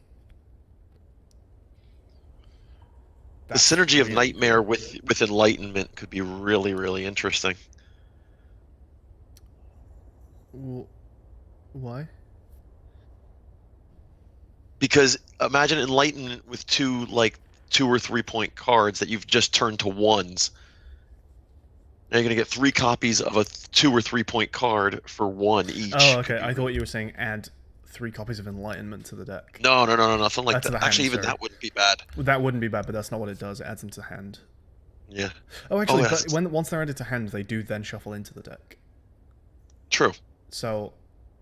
The synergy of really Nightmare with Enlightenment could be really, really interesting. Why? Because imagine Enlightenment with 2 or 3 point cards that you've just turned to 1s. Now you're going to get 3 copies of a 2 or 3 point card for 1 each. Oh, okay. I thought you were saying add 3 copies of Enlightenment to the deck. No, nothing like That's that. the hand, Actually, even sorry. that wouldn't be bad. That wouldn't be bad, but that's not what it does. It adds them to hand. Yeah. Oh, actually, yes. but once they're added to hand, they do then shuffle into the deck. True. So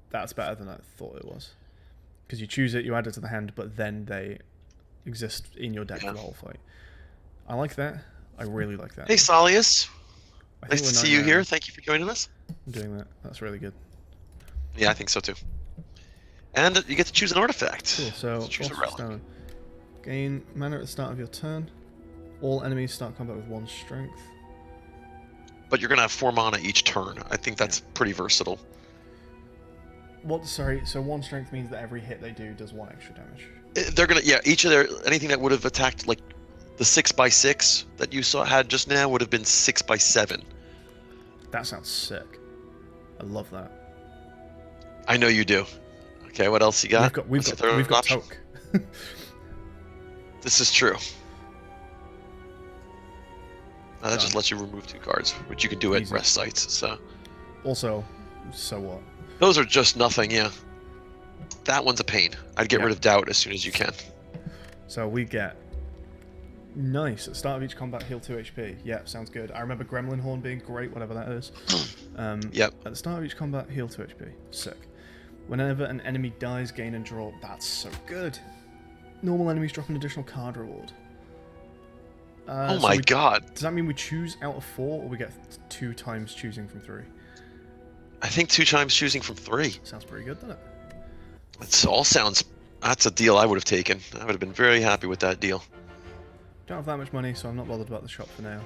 that's better than I thought it was. Because you choose it, you add it to the hand, but then they exist in your deck for the whole fight. I like that. I really like that. Hey, Solius. I think Nice to we're see you Nightmare here. Thank you for joining us. doing that. That's really good. Yeah, I think so too. And you get to choose an artifact. Cool. So Choose a what's relic. stone? Gain mana at the start of your turn. All enemies start combat with 1 strength. But you're going to have 4 mana each turn. I think that's pretty versatile. What? Sorry. So 1 strength means that every hit they do does 1 extra damage. They're going to, yeah, each of their, anything that would have attacked, like the 6x6 that you had just now would have been 6x7. That sounds sick. I love that. I know you do. Okay, what else you got? We've What's the third got option? Toke. This is true. That just Done. lets you remove 2 cards, which you can do at Easy. rest sites. So Also, so what? those are just nothing. Yeah, that one's a pain. I'd get Yeah. rid of Doubt as soon as you can. So we get Nice. At the start of each combat, heal 2 HP. Yeah, sounds good. I remember Gremlin Horn being great, whatever that is. Yep. At the start of each combat, heal 2 HP. Sick. Whenever an enemy dies, gain and draw. That's so good. Normal enemies drop an additional card reward. Oh my god. Does that mean we choose out of 4, or we get 2 times choosing from 3? I think 2 times choosing from 3. Sounds pretty good, doesn't it? It all sounds... That's a deal I would have taken. I would have been very happy with that deal. Don't have that much money, so I'm not bothered about the shop for now.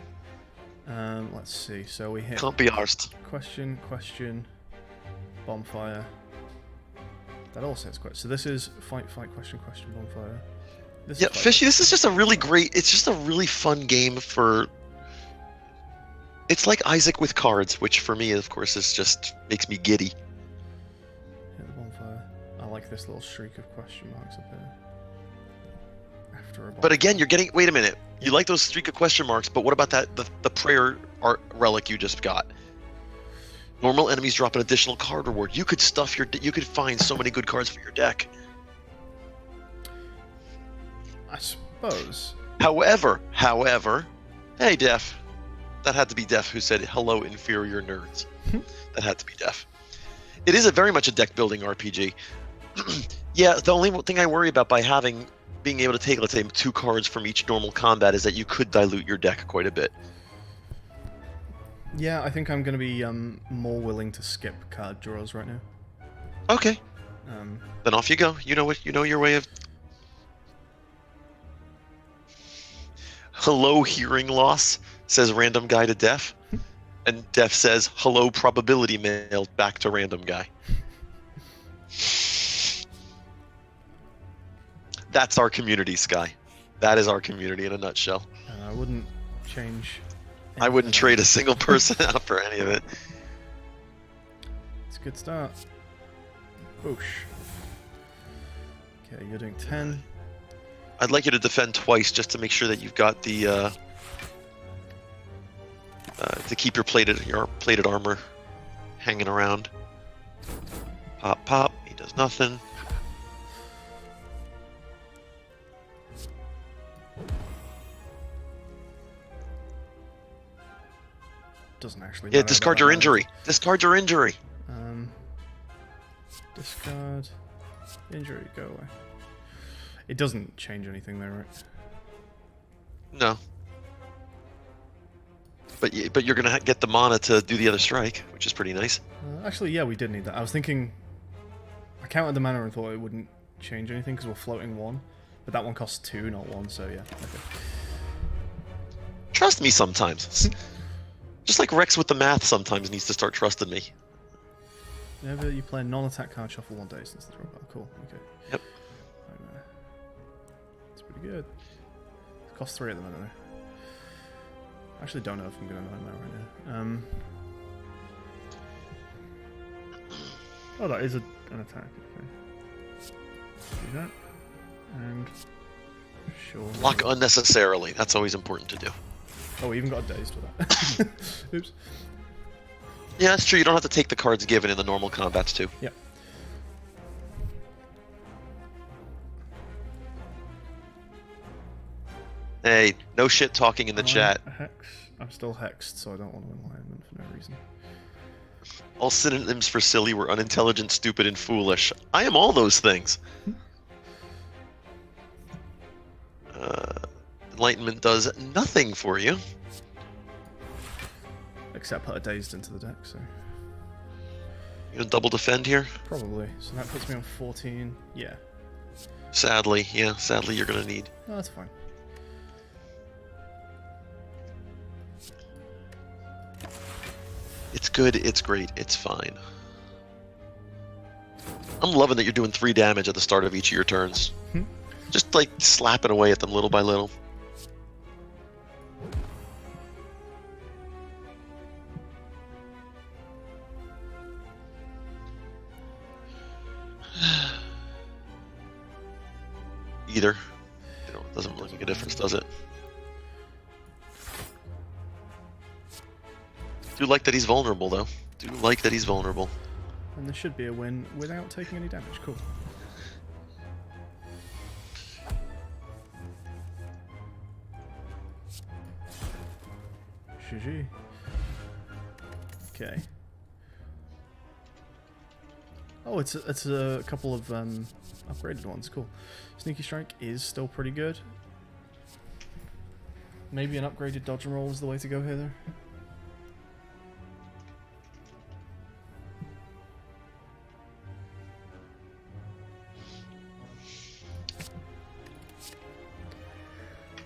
Let's see. So we hit... Can't be arsed. Question, bonfire. That all says question. So this is fight, question, bonfire. This Yeah, is fight, Fishy, this is just a really great... It's just a really fun game for... It's like Isaac with cards, which for me, of course, is just... makes me giddy. Hit the bonfire. I like this little streak of question marks up here. After a bonfire. But again, you're getting... Wait a minute. You like those streak of question marks, but what about that the prayer art relic you just got? Normal enemies drop an additional card reward. You could stuff your... You could find so many good cards for your deck. I suppose. However, hey, Def. That had to be Def who said, hello, inferior nerds. That had to be Def. It is very much a deck-building RPG. Yeah, the only thing I worry about by being able to take, let's say, 2 cards from each normal combat is that you could dilute your deck quite a bit. Yeah, I think I'm going to be more willing to skip card draws right now. Okay. Then off you go. You know your way of... Hello, hearing loss, says random guy to Def. And Def says, hello, probability mail, back to random guy. That's our community, Sky. That is our community in a nutshell. I wouldn't change... I wouldn't trade a single person out for any of it. It's a good start. Boosh. Okay, you're doing 10. I'd like you to defend twice just to make sure that you've got the to keep your plated armor hanging around. Pop, pop. He does nothing. Doesn't actually Yeah, matter discard about your that injury. Discard your injury. Discard. Injury, go away. It doesn't change anything though, right? No. But you're gonna get the mana to do the other strike, which is pretty nice. Actually, yeah, we did need that. I was thinking... I counted the mana and thought it wouldn't change anything because we're floating 1. But that one costs 2, not 1, so yeah. Okay. Trust me sometimes. Just like Rex with the math sometimes needs to start trusting me. Whenever you play a non-attack card, shuffle 1 day since the draw battle. Cool, okay. Yep. That's pretty good. It costs 3 at the minute though. I actually don't know if I'm going to know that right now. Oh, that is an attack. Okay. Do that. And... Sure. Block unnecessarily. That's always important to do. Oh, we even got a dazed with that. Oops. Yeah, that's true. You don't have to take the cards given in the normal combats too. Yeah. Hey, no shit talking in the chat. I'm still hexed, so I don't want to enlightenment for no reason. All synonyms for silly were unintelligent, stupid, and foolish. I am all those things. Enlightenment does nothing for you. Except put a dazed into the deck, so... You gonna double defend here? Probably. So that puts me on 14. Yeah. Sadly, yeah. Sadly, you're gonna need... No, that's fine. It's good, it's great, it's fine. I'm loving that you're doing 3 damage at the start of each of your turns. Just like slapping away at them little by little. Either. You know, it doesn't really make a difference, does it? Do like that he's vulnerable, though. Do like that he's vulnerable. And there should be a win without taking any damage. Cool. GG. Okay. Oh, it's a couple of upgraded ones. Cool. Sneaky Strike is still pretty good. Maybe an upgraded dodge and roll is the way to go here, though.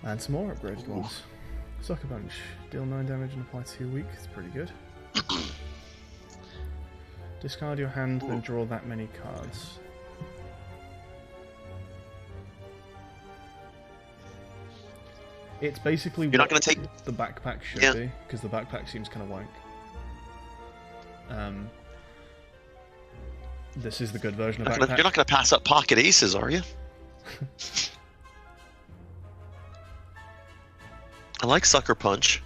And some more upgraded ones. Sucker Punch. Deal 9 damage and apply 2 weak. It's pretty good. Discard your hand, then draw that many cards. It's basically You're not going to take... the backpack should be, because the backpack seems kind of wank. This is the good version of backpack. You're not going to pass up pocket aces, are you? I like Sucker Punch.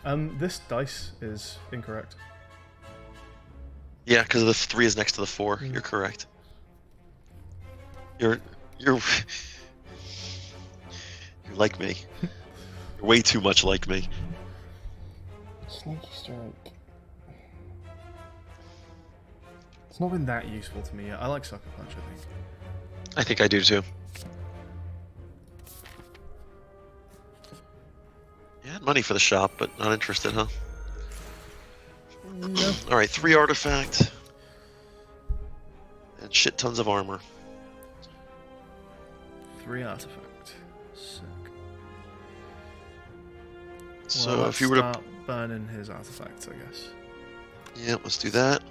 This dice is incorrect. Yeah, because the 3 is next to the 4. Mm. You're correct. You're you're like me. You're way too much like me. Sneaky Strike. It's not been that useful to me yet. I like Sucker Punch, I think. I think I do too. Yeah, money for the shop, but not interested, huh? No. Alright, 3 artifact. And shit tons of armor. 3 artifact. Sick. So Well, if you were to... start burning his artifacts, I guess. Yeah, let's do that.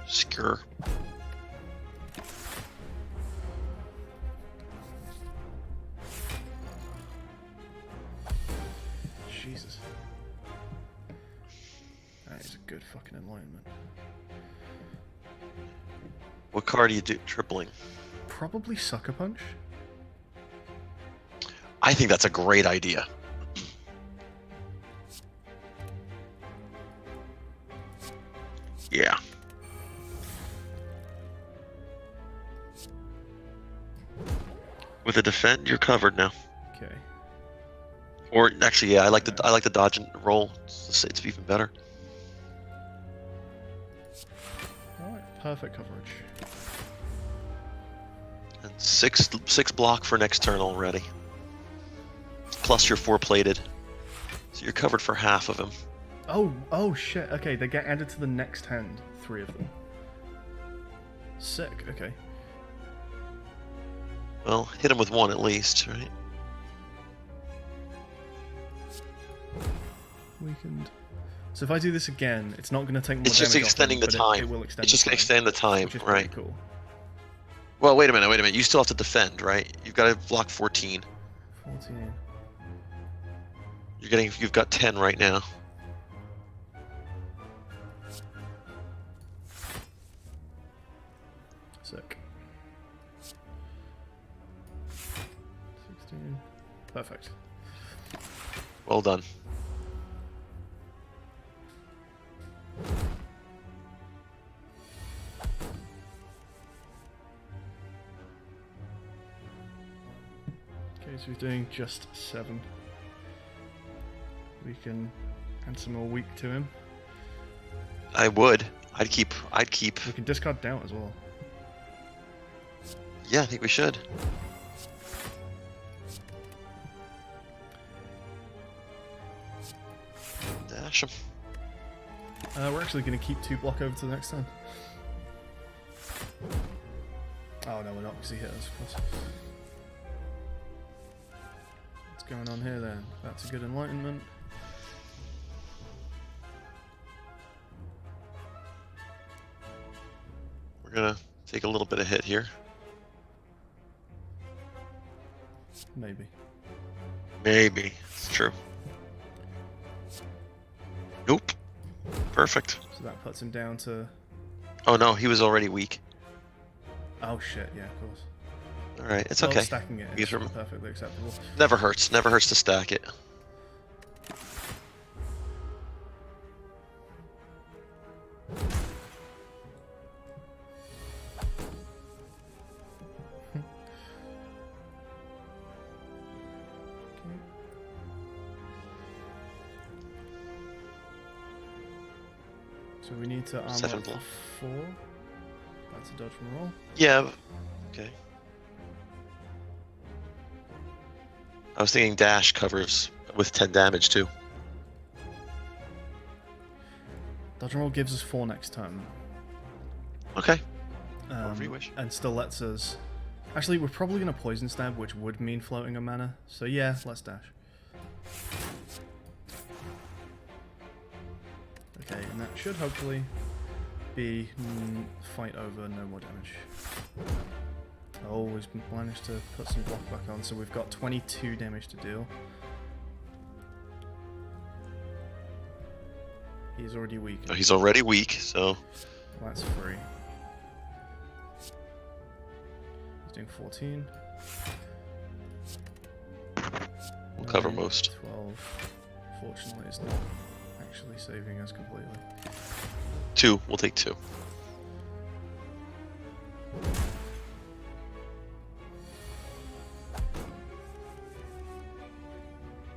Secure. Jesus. That is a good fucking enlightenment. What card do you do tripling? Probably Sucker Punch. I think that's a great idea. Yeah. With a defend, you're covered now. Okay. Or actually, yeah, I like the dodge and roll. It's even better. Alright, perfect coverage. And six block for next turn already. Plus you're 4 plated, so you're covered for half of him. Oh shit. Okay, they get added to the next hand. 3 of them. Sick. Okay. Well, hit him with 1 at least, right? Weakened. So if I do this again, it's not going to take more It's just damage off extending him, the but time. It will extend It's just the gonna extend the time, which is right? pretty cool. Well, wait a minute. You still have to defend, right? You've got to block 14. 14. You've got 10 right now. Sick. 16. Perfect. Well done. Okay, so we're doing just 7. We can add some more weak to him. I would. I'd keep. We can discard doubt as well. Yeah, I think we should. Dash him. We're actually going to keep 2 block over to the next turn. Oh no, we're not, because he hit us, of course. What's going on here then? That's a good enlightenment. We're gonna take a little bit of hit here. Maybe. Maybe. It's true. Nope. Perfect. So that puts him down to... Oh no, he was already weak. Oh shit, yeah, of course. Alright, it's Well, okay. stacking it is perfectly acceptable. Never hurts. Never hurts to stack it. So we need to armor 7 up for bluff. 4. That's a dodge from roll. Yeah. Okay. I was thinking dash covers with 10 damage too. Dodge and roll gives us 4 next turn. Okay. However you wish. And still lets us... Actually, we're probably going to poison stab, which would mean floating a mana. So yeah, let's dash. Okay, and that should hopefully be fight over, no more damage. Oh, he's managed to put some block back on, so we've got 22 damage to deal. He's already weak. Oh, he's already weak, so... That's free. He's doing 14. We'll cover most. 12. Fortunately, it's not actually saving us completely. 2. We'll take 2.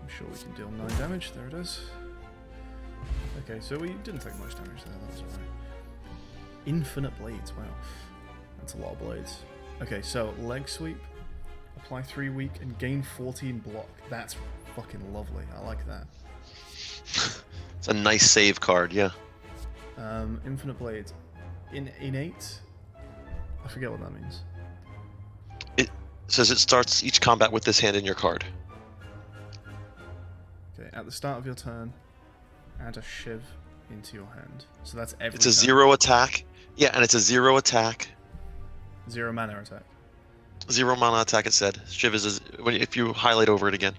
I'm sure we can deal 9 damage. There it is. Okay, so we didn't take much damage there. That was alright. Infinite blades. Wow, that's a lot of blades. Okay, so leg sweep, apply 3 weak, and gain 14 block. That's fucking lovely. I like that. It's a nice save card, yeah. Infinite blades. Innate? I forget what that means. It says it starts each combat with this hand in your card. Okay, at the start of your turn, add a shiv into your hand. So that's every It's a turn. 0 attack. Yeah, and it's a 0 attack. 0 mana attack. 0 mana attack, it said. Shiv is if you highlight over it again.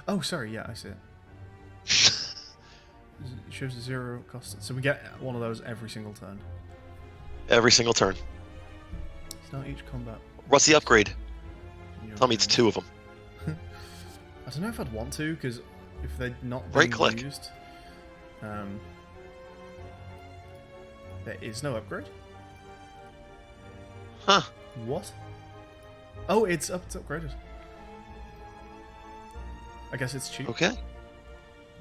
Oh, sorry, yeah, I see it. Shiv's a 0 cost. So we get one of those every single turn. Every single turn. Start each combat. What's the upgrade? in your Tell me it's hand. 2 of them. I don't know if I'd want to, because if they're not Right being click. used, there is no upgrade. Huh. What? Oh, it's upgraded. I guess it's cheap. Okay.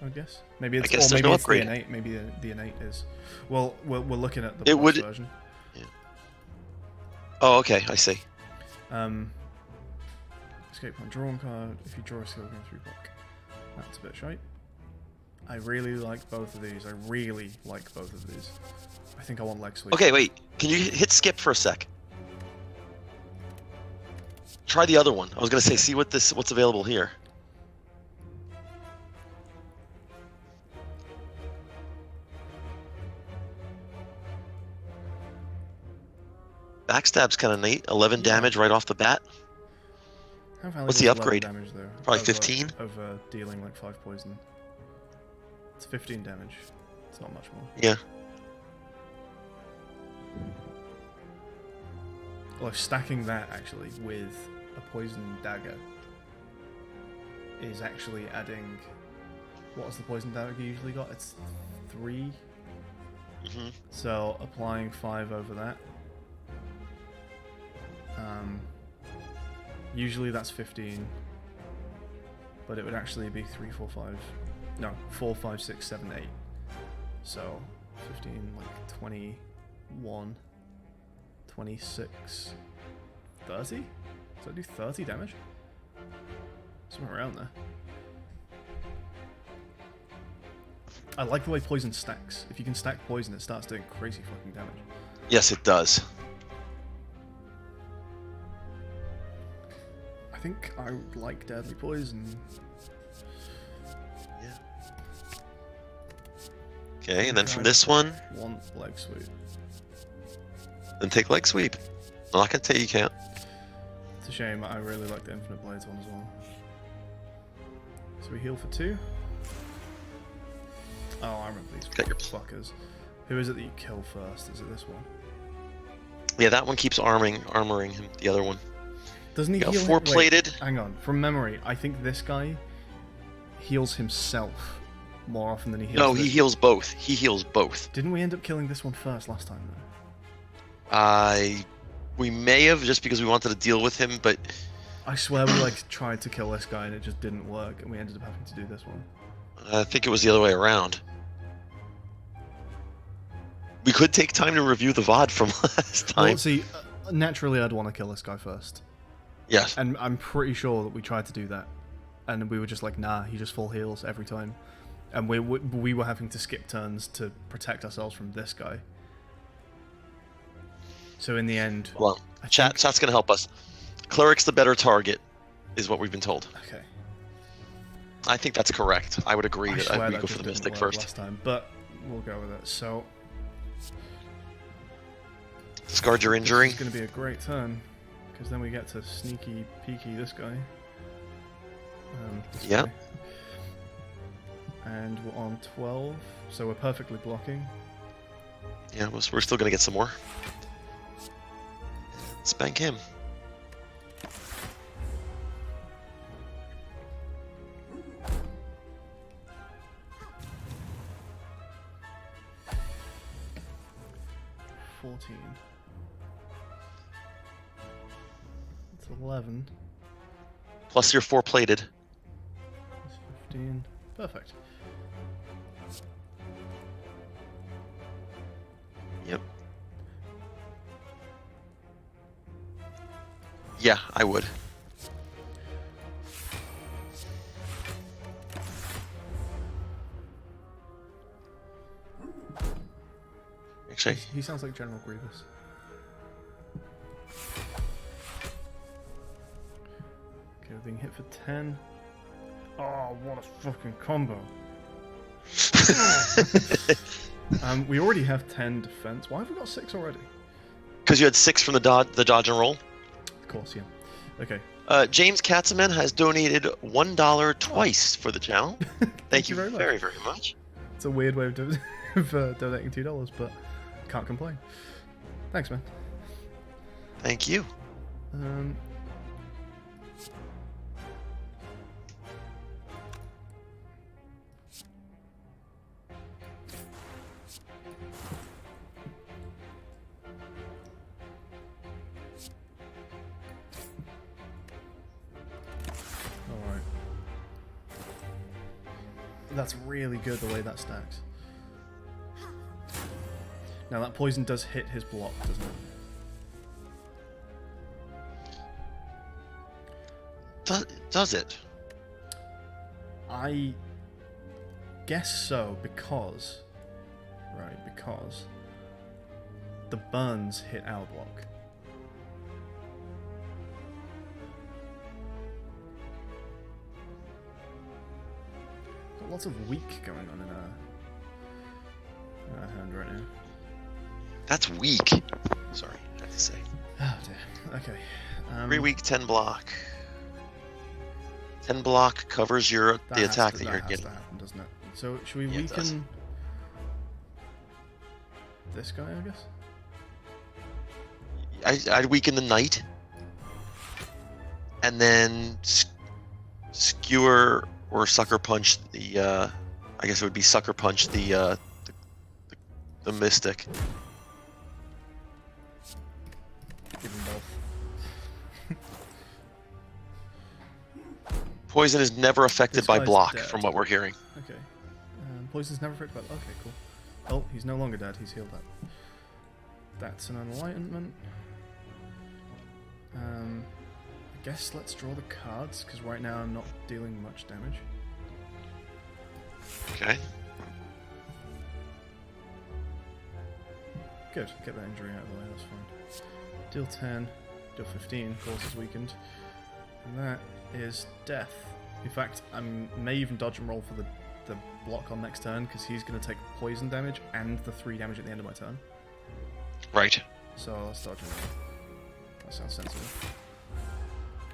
I guess maybe it's. I guess or there's maybe no it's upgrade. the innate. Maybe the innate is. Well, we're looking at the It plus would- version. Oh, okay, I see. Escape point, draw one card. If you draw a skill, gain 3 block. That's a bit shite. I really like both of these. I really like both of these. I think I want leg sweep. Okay, wait. Can you hit skip for a sec? Try the other one. I was gonna say, see what's available here. Backstab's kind of neat. 11 Yeah. damage right off the bat. How valuable What's the is 11 upgrade? Damage, though, Probably over- 15? Over dealing like 5 poison. It's 15 damage. It's not much more. Yeah. Although stacking that actually with a poison dagger is actually adding. What was the poison dagger you usually got? It's 3. hmm So applying 5 over that. Usually that's 15, but it would actually be 3, 4, 5. No, 4, 5, 6, 7, 8. So 15, like 21, 26, 30? Does that do 30 damage? Somewhere around there. I like the way poison stacks. If you can stack poison, it starts doing crazy fucking damage. Yes, it does. I think I would like deadly poison. Yeah. Okay, and then from this one, One leg sweep. then take leg sweep. I'm not gonna tell you can't. It's a shame. I really like the Infinite Blades one as well. So we heal for 2. Oh, I remember these Got your- fuckers. Who is it that you kill first? Is it this one? Yeah, that one keeps armoring him. The other one. Doesn't he You got heal? 4 wait, plated. hang on. From memory, I think this guy heals himself more often than he heals. No, this he heals both. He heals both. Didn't we end up killing this one first last time though? We may have just because we wanted to deal with him, but I swear we like tried to kill this guy and it just didn't work, and we ended up having to do this one. I think it was the other way around. We could take time to review the VOD from last time. Well, see, naturally I'd want to kill this guy first. Yes. And I'm pretty sure that we tried to do that. And we were just like, nah, he just full heals every time. And we were having to skip turns to protect ourselves from this guy. So in the end... Well, chat's going to help us. Cleric's the better target, is what we've been told. Okay. I think that's correct. I would agree that we go for the Mystic first. Last time, but we'll go with it. So... Discard your injury. It's going to be a great turn, because then we get to sneaky peeky this guy. Yeah. And we're on 12, so we're perfectly blocking. Yeah, we're still going to get some more. Spank him. $14. It's 11. Plus your 4 plated. It's 15. Perfect. Yep. Yeah, I would. Actually, he sounds like General Grievous. Okay, we're being hit for 10. Oh, what a fucking combo. We already have 10 defense. Why have we got 6 already? Because you had 6 from the dodge and roll. Of course, yeah. Okay. James Katzeman has donated $1 twice for the channel. Thank you very, very much. It's a weird way of donating $2, but can't complain. Thanks, man. Thank you. Alright. That's really good the way that stacks. Now that poison does hit his block, doesn't it? Does it? I guess so, because... Right, because... the burns hit our block. Got lots of weak going on in our hand right now. That's weak. Sorry, I have to say. Oh dear. Okay. 3 weak, 10 block. 10 block covers the attack that you're getting. That has to happen, doesn't it? So should we weaken this guy, I guess? I'd weaken the knight, and then skewer or sucker punch the. I guess it would be sucker punch the mystic. Give them both. Poison is never affected This by guy's block, dead. from what we're hearing. Okay. Poison's never affected by... Okay, cool. Oh, he's no longer dead. He's healed up. That's an enlightenment. I guess let's draw the cards, because right now I'm not dealing much damage. Okay. Good. Get that injury out of the way. That's fine. Deal 10. Deal 15. Of course, is weakened. And that is death. In fact, I may even dodge and roll for the block on next turn, because he's going to take poison damage and the 3 damage at the end of my turn. Right. So let's dodge and roll. That sounds sensible.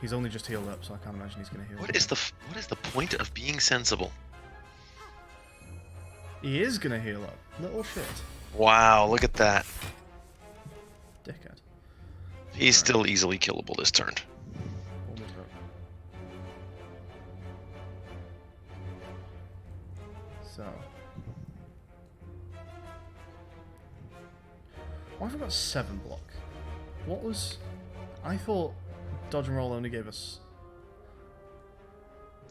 He's only just healed up, so I can't imagine he's going to heal. What is the point of being sensible? He is going to heal up. Little shit. Wow, look at that. Dickhead. He's still easily killable this turn. Hold it up. So. Why have we got 7 block? What was... I thought dodge and roll only gave us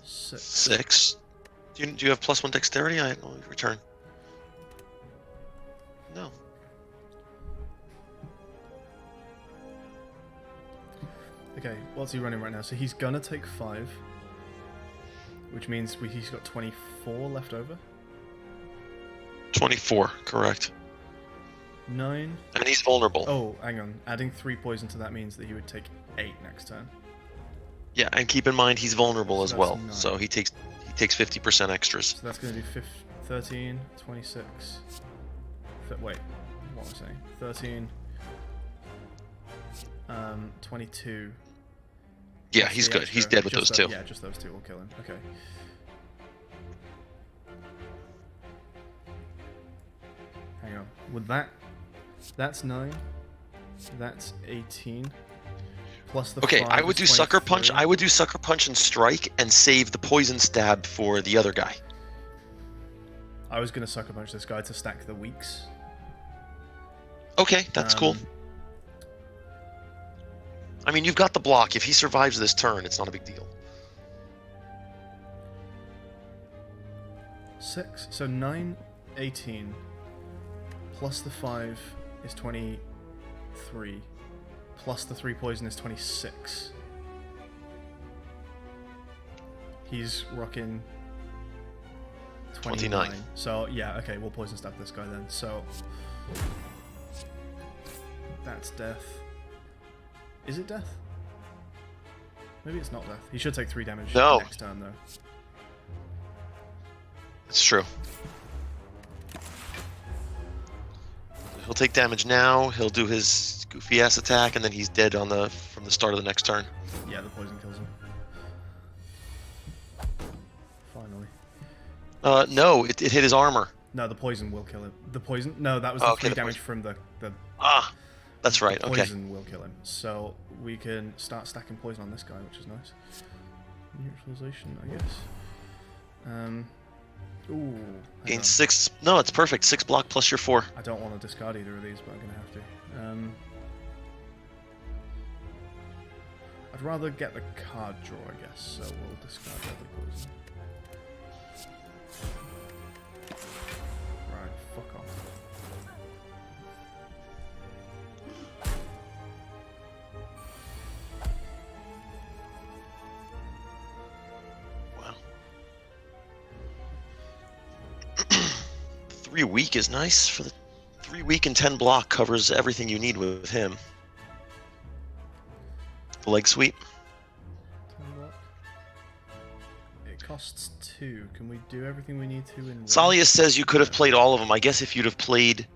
6. 6. Do you have +1 dexterity? I only return. No. Okay, what's he running right now? So he's gonna take 5, which means he's got 24 left over. 24, correct. 9. And he's vulnerable. Oh, hang on. Adding 3 poison to that means that he would take 8 next turn. Yeah, and keep in mind he's vulnerable So as that's well. 9. So he takes 50% extras. So that's going to do 13, 26. Wait, what was I saying? 13. 22. Yeah, That's he's the good. extra. He's dead with Just those two. Yeah, just those 2 will kill him. Okay. Hang on. With that, that's 9. That's 18. Plus the Okay, 5 I would is do Sucker Punch. 23. I would do Sucker Punch and Strike and save the Poison Stab for the other guy. I was going to Sucker Punch this guy to stack the weaks. Okay, that's cool. I mean, you've got the block. If he survives this turn, it's not a big deal. 6. So 9, 18. Plus the 5 is 23. Plus the 3 poison is 26. He's rocking 29. So, yeah, okay, we'll poison stab this guy then. So, that's death. Is it death? Maybe it's not death. He should take 3 damage next turn, though. It's true. He'll take damage now. He'll do his goofy ass attack, and then he's dead from the start of the next turn. Yeah, the poison kills him. Finally. No, it hit his armor. No, the poison will kill him. The poison? No, that was the 3 damage from the that's right. The okay. poison will kill him. So we can start stacking poison on this guy, which is nice. Neutralization, I guess. Ooh. Gain 6. No, it's perfect. 6 block plus your 4. I don't want to discard either of these, but I'm gonna have to. I'd rather get the card draw, I guess. So we'll discard deadly poison. Right, fuck off. Wow. 3 weak is nice for the 3 weak and 10 block covers everything you need with him. The leg sweep. It costs 2. Can we do everything we need to in one? Salius says you could have played all of them. I guess if you'd have played.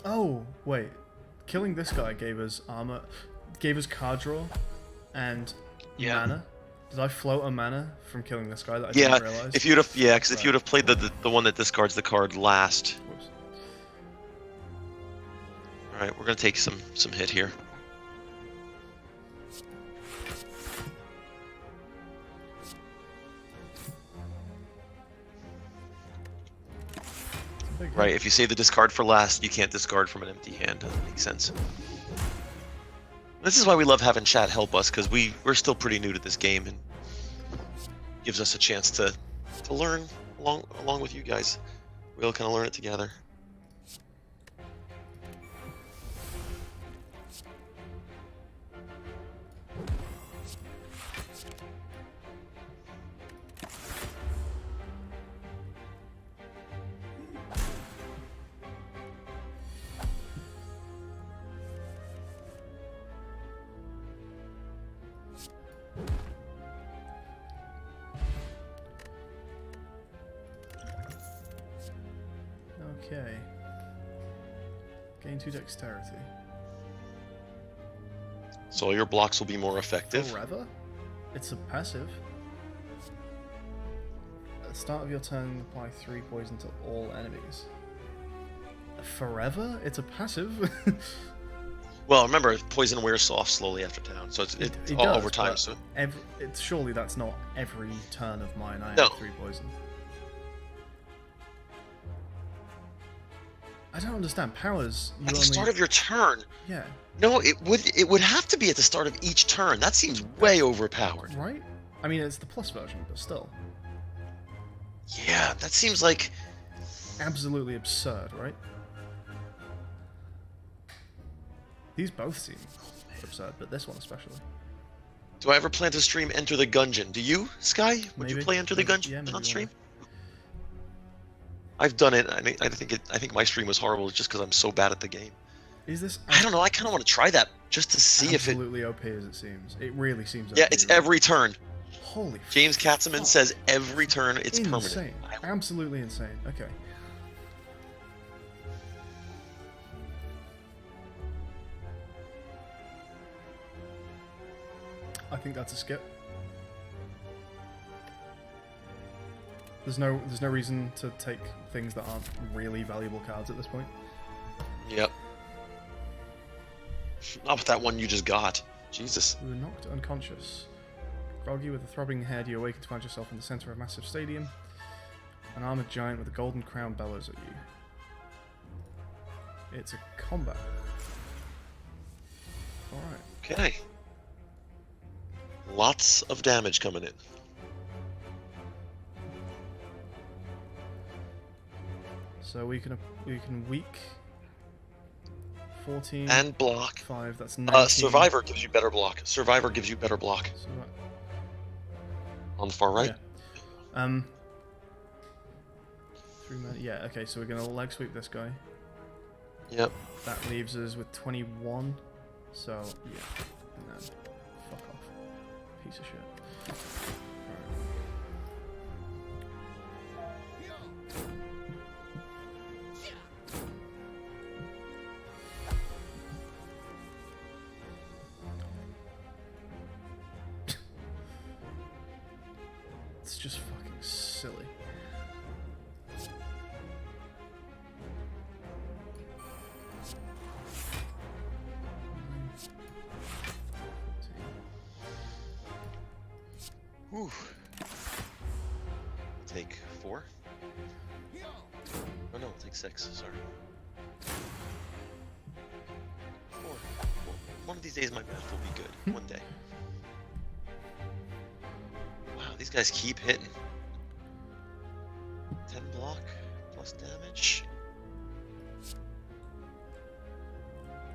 Oh, wait. Killing this guy gave us armor, gave us card draw, and mana. Did I float a mana from killing this guy that I didn't realize? If you'd have, because if you'd have played the one that discards the card last. Whoops. All right, we're gonna take some hit here. Right, if you save the discard for last, you can't discard from an empty hand. Doesn't make sense. This is why we love having chat help us, because we're still pretty new to this game, and gives us a chance to learn along with you guys. We all kind of learn it together. Okay. Gain 2 dexterity. So your blocks will be more effective. Forever? It's a passive. At the start of your turn, apply 3 poison to all enemies. Forever? It's a passive? Well, remember, poison wears off slowly after town, so it all does, over time. So surely that's not every turn of mine. I No. have 3 poison. I don't understand. Powers. You At the only... start of your turn. Yeah. No, it would have to be at the start of each turn. That seems way overpowered. Right? I mean, it's the plus version, but still. Yeah, that seems like... Absolutely absurd, right? These both seem absurd, but this one especially. Do I ever plan to stream Enter the Gungeon? Do you, Sky? Would you Maybe. play Enter the Yeah, Gungeon maybe on stream? one I've done it. I think my stream was horrible just because I'm so bad at the game. Is this? I don't know. I kind of want to try that just to see if it. Absolutely OP as it seems. It really seems. Yeah, OP, it's right? every turn. Holy. James Katzeman fuck. says every turn it's Insane. permanent. Absolutely insane. Okay. I think that's a skip. There's no reason to take things that aren't really valuable cards at this point. Yep. Not with that one you just got. Jesus. You were knocked unconscious. Groggy with a throbbing head, you awaken to find yourself in the center of a massive stadium. An armored giant with a golden crown bellows at you. It's a combat. Alright. Okay. Lots of damage coming in. So we can weak 14 And block. 5. That's 19. Survivor gives you better block. Survivor gives you better block. So On the far right. yeah. Yeah. Okay. So we're gonna leg sweep this guy. Yep. That leaves us with 21. So yeah. And then fuck off. Piece of shit. It's just fucking silly. Whew. Take 4. Oh no, take 6. Sorry. 4. Well, one of these days my math will be good. One day. Wow, these guys keep hitting. 10 block plus damage.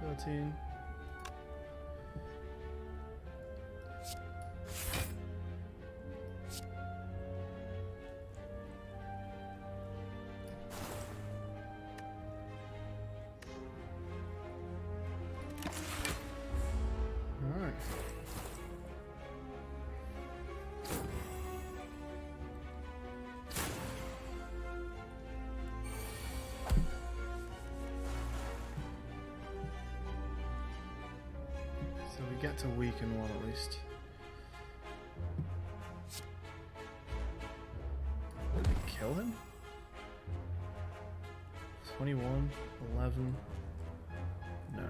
13. Alright. So we get to weaken one at least. Did we kill him? 21, 11. No.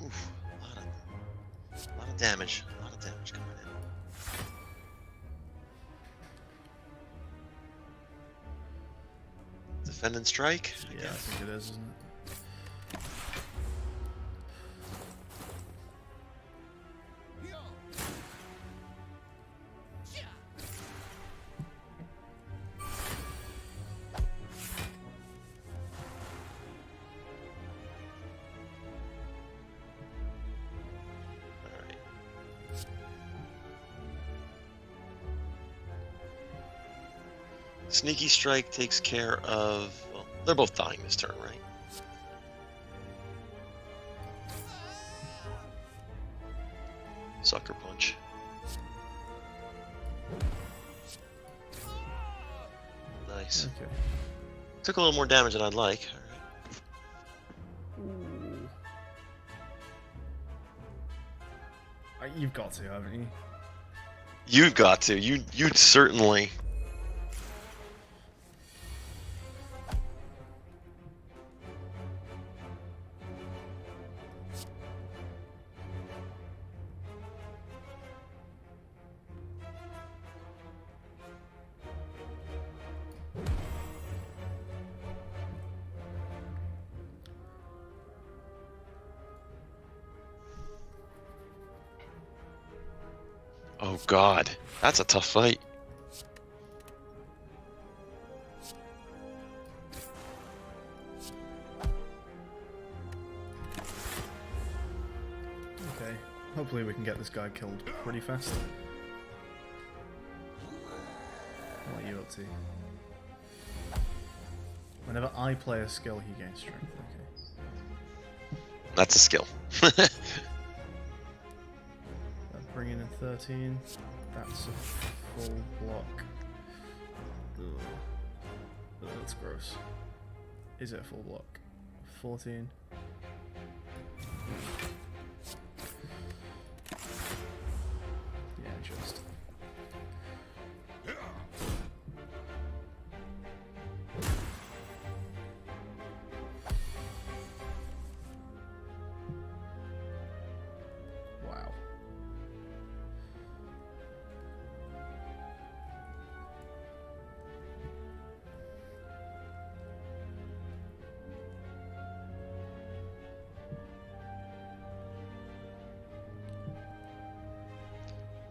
Oof. A lot of damage. A lot of damage coming in. Defend and strike? I Yeah, I guess. think it is, isn't it? Alright. Sneaky strike takes care of... Well, they're both dying this turn, right? Sucker punch. Nice. Okay. Took a little more damage than I'd like. Alright. Ooh. You've got to, haven't you? You've got to. You'd certainly. Oh god, that's a tough fight. Okay, hopefully we can get this guy killed pretty fast. What are you up to? Whenever I play a skill, he gains strength. Okay. That's a skill. Bringing in 13. That's a full block. Ugh. Ugh, that's gross. Is it a full block? 14. Yeah, just. Wow.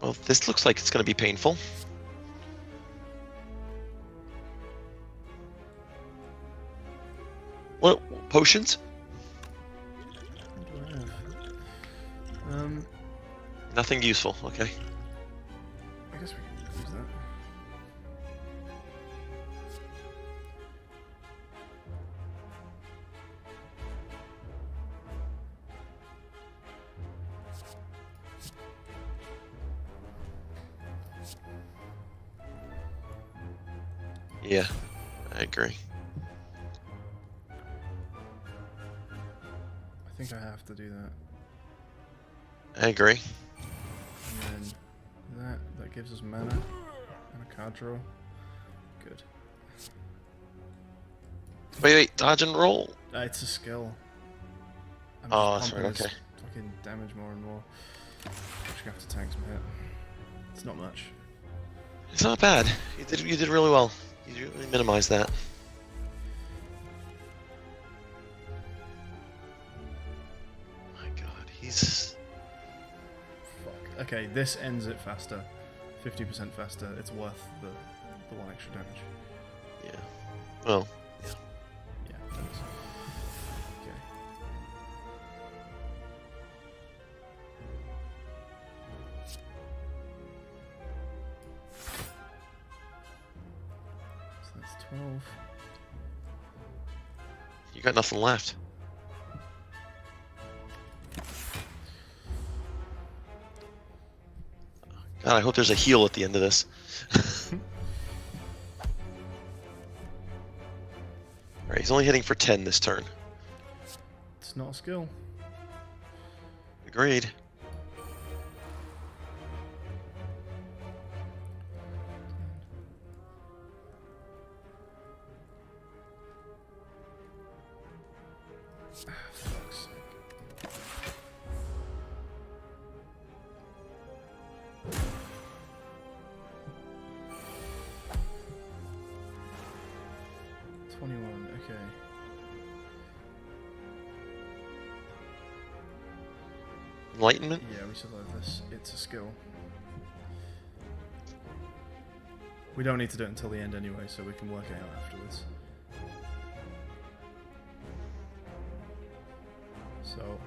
Well, this looks like it's going to be painful. What potions? What do I have? Nothing useful. Okay. I guess we can use that. Yeah, I agree. I think I have to do that. I agree. And then that gives us mana and a card draw. Good. Wait, dodge and roll. It's a skill. I'm Oh, just that's right. pumping his Okay. fucking damage more and more. Just gonna have to tank some hit. It's not much. It's not bad. You did really well. You really minimized that. My God, he's. Fuck. Okay, this ends it faster. 50% faster. It's worth the 1 extra damage. Yeah. Well. Yeah, thanks. Okay. So that's 12. You got nothing left. God, I hope there's a heal at the end of this. Alright, he's only hitting for 10 this turn. It's not a skill. Agreed. Ah, fuck's sake. Okay. Enlightenment? Yeah, we survive this. It's a skill. We don't need to do it until the end anyway, so we can work it out afterwards. So,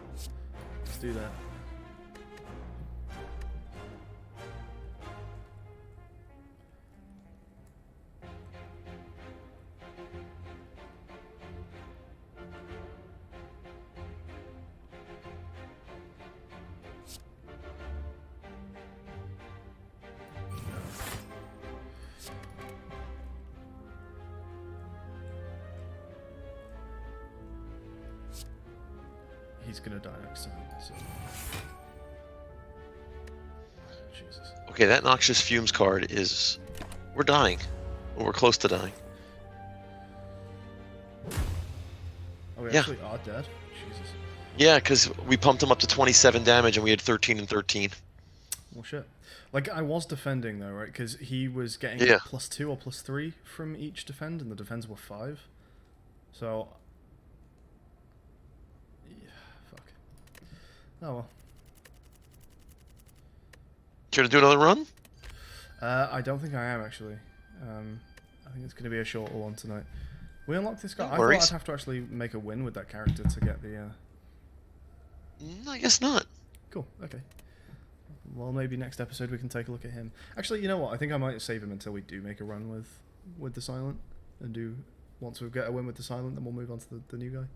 let's do that. He's gonna die next time, so... Jesus. Okay, that Noxious Fumes card is... We're dying. Or we're close to dying. Oh, we Yeah. actually are dead? Jesus. Yeah, because we pumped him up to 27 damage and we had 13 and 13. Well, shit. Like, I was defending, though, right? Because he was getting Yeah. +2 or +3 from each defend, and the defends were 5. So... Yeah, fuck. Oh, well. Care to do another run? I don't think I am actually. I think it's going to be a shorter one tonight. We unlocked this guy. No I thought worries. I'd have to actually make a win with that character to get the. I guess not. Cool. Okay. Well, maybe next episode we can take a look at him. Actually, you know what? I think I might save him until we do make a run with the silent, and do once we get a win with the silent, then we'll move on to the new guy.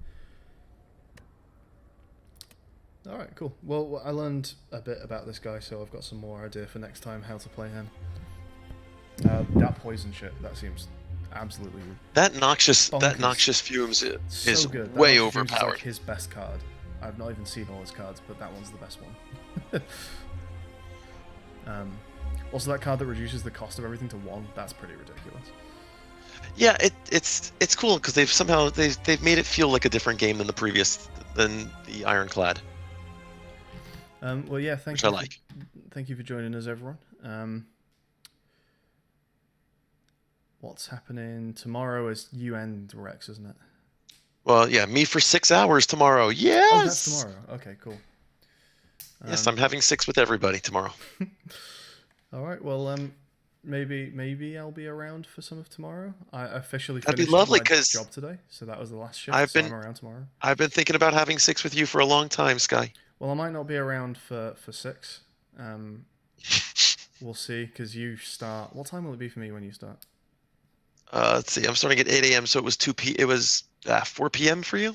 All right, cool. Well, I learned a bit about this guy, so I've got some more idea for next time how to play him. That poison shit, that seems absolutely That noxious bonkers. fumes So is good. That way Noxious Fumes is overpowered. like his best card. I've not even seen all his cards, but that one's the best one. Also, that card that reduces the cost of everything to 1, that's pretty ridiculous. Yeah, it's cool because they've made it feel like a different game than the Ironclad. Well, yeah, Which I like. Thank you for joining us, everyone. What's happening tomorrow is you and Rex, isn't it? Well, yeah, me for 6 hours tomorrow. Yes. Oh, that's tomorrow. Okay, cool. Yes, I'm having 6 with everybody tomorrow. All right. Well, maybe I'll be around for some of tomorrow. I officially That'd be finished lovely, my 'cause job today, so that was the last shift. So I'm around tomorrow. I've been thinking about having 6 with you for a long time, Sky. Well, I might not be around for 6. We'll see, because you start. What time will it be for me when you start? Let's see. I'm starting at 8 a.m. So it was 4 p.m. for you.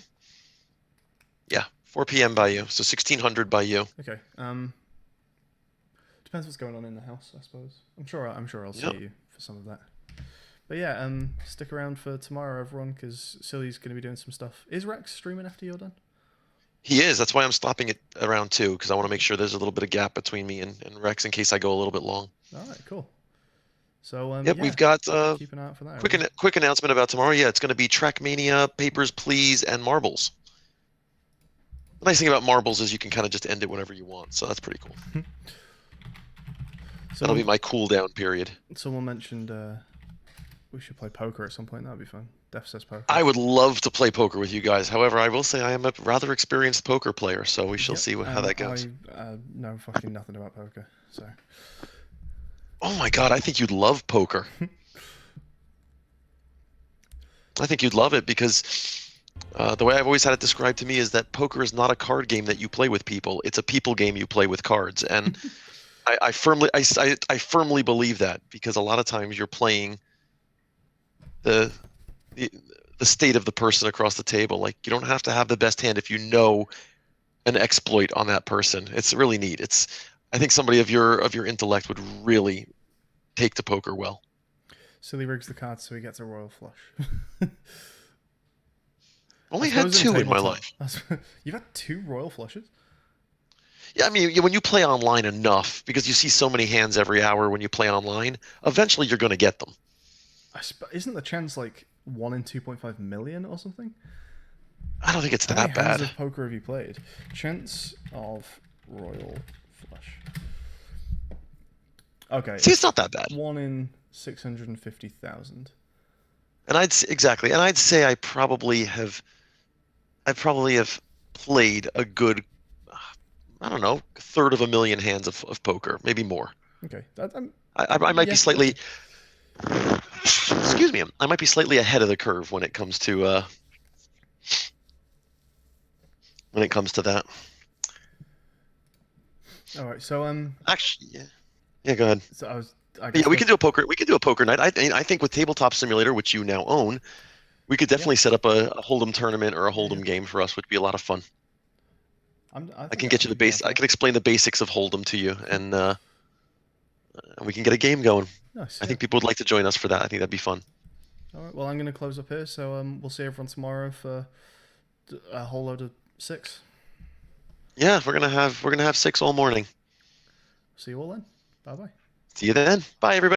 Yeah, 4 p.m. by you. So 1600 by you. Okay. Depends what's going on in the house, I suppose. I'm sure I'll see you for some of that. But yeah, stick around for tomorrow, everyone, because Silly's going to be doing some stuff. Is Rex streaming after you're done? He is. That's why I'm stopping at around 2, because I want to make sure there's a little bit of gap between me and Rex in case I go a little bit long. All right, cool. So yep, yeah, we've got keep an eye out for that. quick announcement about tomorrow. Yeah, it's going to be Trackmania, Papers, Please, and Marbles. The nice thing about Marbles is you can kind of just end it whenever you want, so that's pretty cool. That'll be my cool down period. Someone mentioned we should play poker at some point. That'd be fun. Def says poker. I would love to play poker with you guys. However, I will say I am a rather experienced poker player, so we shall see how that goes. I know fucking nothing about poker, so. Oh my god, I think you'd love poker. I think you'd love it because the way I've always had it described to me is that poker is not a card game that you play with people. It's a people game you play with cards. And I firmly believe that, because a lot of times you're playing the state of the person across the table. Like, you don't have to have the best hand if you know an exploit on that person. It's really neat. I think somebody of your intellect would really take to poker well. Silly rigs the cards so he gets a royal flush. Only had 2 in my life. You've had 2 royal flushes? Yeah, I mean, when you play online enough, because you see so many hands every hour when you play online, eventually you're going to get them. Isn't the chance like 1 in 2.5 million or something? I don't think it's that How many bad. hands of poker have you played? Chance of royal flush. Okay. See, it's not that bad. 1 in 650,000. And I'd say I probably have played a good, I don't know, 1/3 of a million hands of poker, maybe more. Okay. I might be slightly. Excuse me. I might be slightly ahead of the curve when it comes to that. All right. So Actually, yeah. Go ahead. So we could do a poker. We could do a poker night. I think with Tabletop Simulator, which you now own, we could definitely set up a Hold'em tournament or a Hold'em game for us, which would be a lot of fun. I can get you the base. I can explain the basics of Hold'em to you, and we can get a game going. Nice. I think people would like to join us for that. I think that'd be fun. All right. Well, I'm going to close up here. So we'll see everyone tomorrow for a whole load of 6. Yeah, we're gonna have 6 all morning. See you all then. Bye bye. See you then. Bye, everybody.